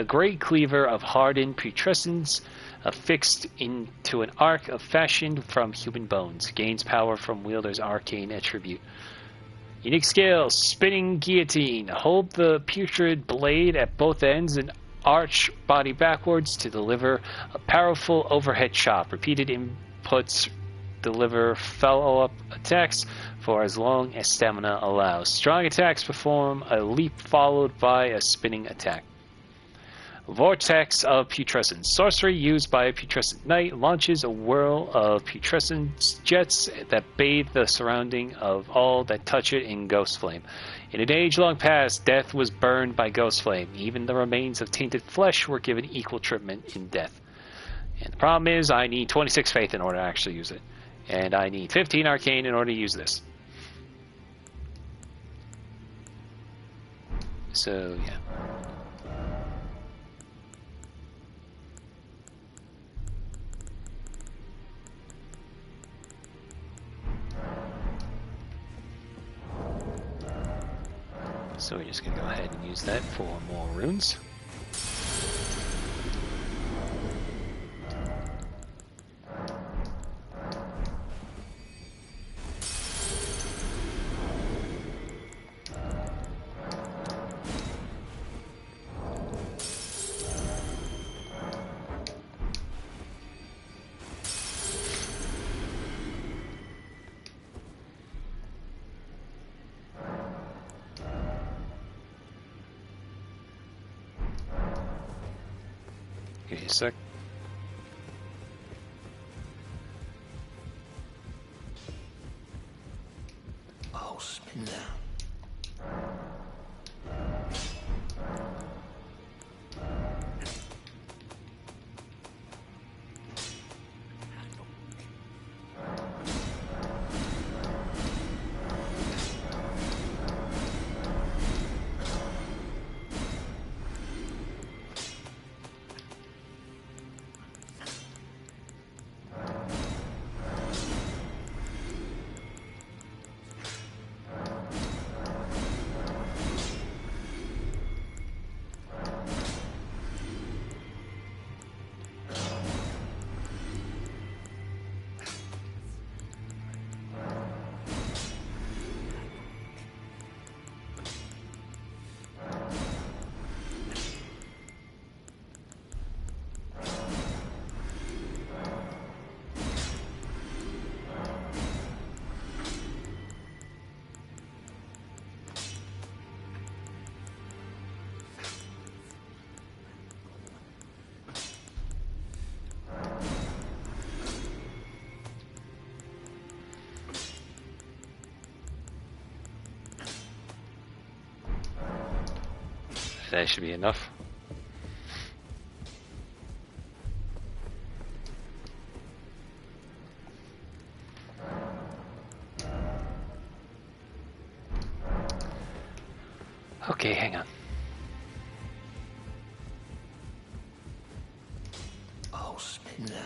great cleaver of hardened putrescence, affixed into an arc of fashioned from human bones, gains power from wielder's arcane attribute. Unique skill, Spinning Guillotine. Hold the putrid blade at both ends and arch body backwards to deliver a powerful overhead chop. Repeated inputs deliver follow-up attacks for as long as stamina allows. Strong attacks perform a leap followed by a spinning attack. Vortex of Putrescence. Sorcery used by a Putrescent Knight launches a whirl of putrescence jets that bathe the surrounding of all that touch it in ghost flame. In an age long past, death was burned by ghost flame. Even the remains of tainted flesh were given equal treatment in death. And the problem is, I need 26 faith in order to actually use it. And I need 15 arcane in order to use this. So, yeah. So we're just going to go ahead and use that for more runes. Give me a sec. I'll spin down. That should be enough. Okay, hang on. Oh, Spindler.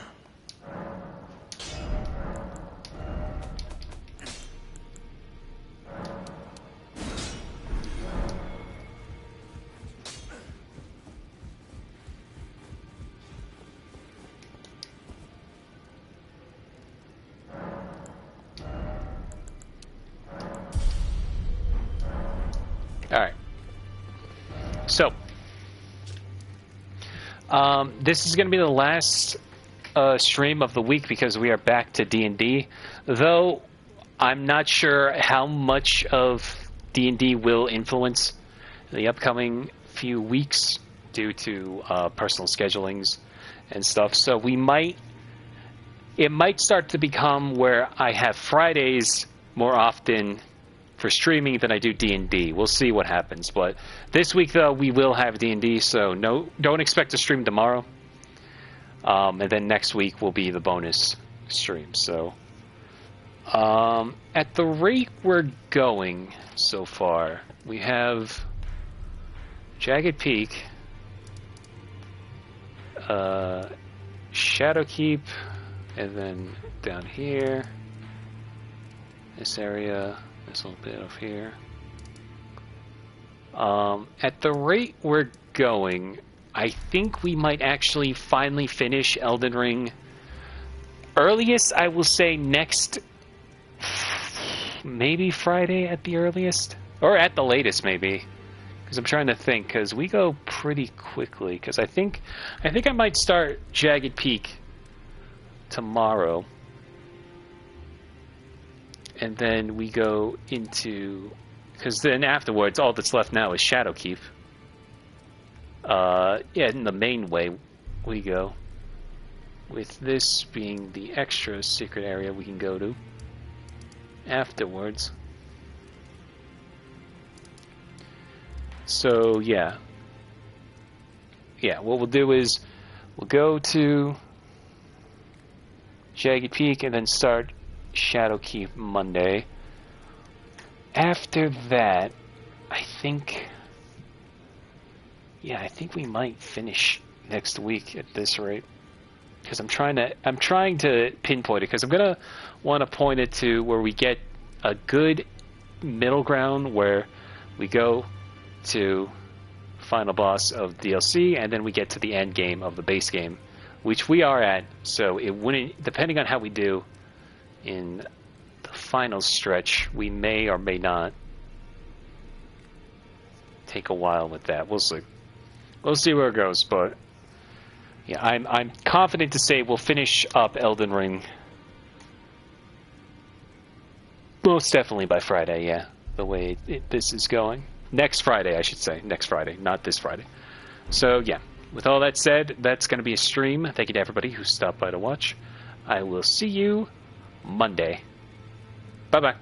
Alright. So, this is going to be the last stream of the week because we are back to D&D. Though, I'm not sure how much of D&D will influence the upcoming few weeks due to personal schedulings and stuff. So it might start to become where I have Fridays more often for streaming than I do D&D. We'll see what happens. But this week, though, we will have D&D, so don't expect to stream tomorrow. And then next week will be the bonus stream. So, at the rate we're going so far, we have Jagged Peak, Shadowkeep, and then down here, this area, this little bit of here. At the rate we're going, I think we might actually finally finish Elden Ring. Earliest, I will say next, maybe Friday at the earliest, or at the latest maybe. Because I'm trying to think, because we go pretty quickly. Because I think I might start Jagged Peak tomorrow, and then we go into, because then afterwards all that's left now is Shadowkeep. Yeah, in the main way we go, with this being the extra secret area we can go to afterwards. So yeah, what we'll do is we'll go to Jagged Peak and then start Shadowkeep Monday. After that, I think we might finish next week at this rate. Because I'm trying to pinpoint it, because I'm gonna want to point it to where we get a good middle ground where we go to final boss of DLC and then we get to the end game of the base game, which we are at. So it wouldn't, depending on how we do in the final stretch, we may or may not take a while with that. We'll see. We'll see where it goes, but yeah, I'm confident to say we'll finish up Elden Ring most definitely by Friday. Yeah, the way this is going. Next Friday, I should say. Next Friday, not this Friday. So yeah, with all that said, that's going to be a stream. Thank you to everybody who stopped by to watch. I will see you Monday. Bye-bye.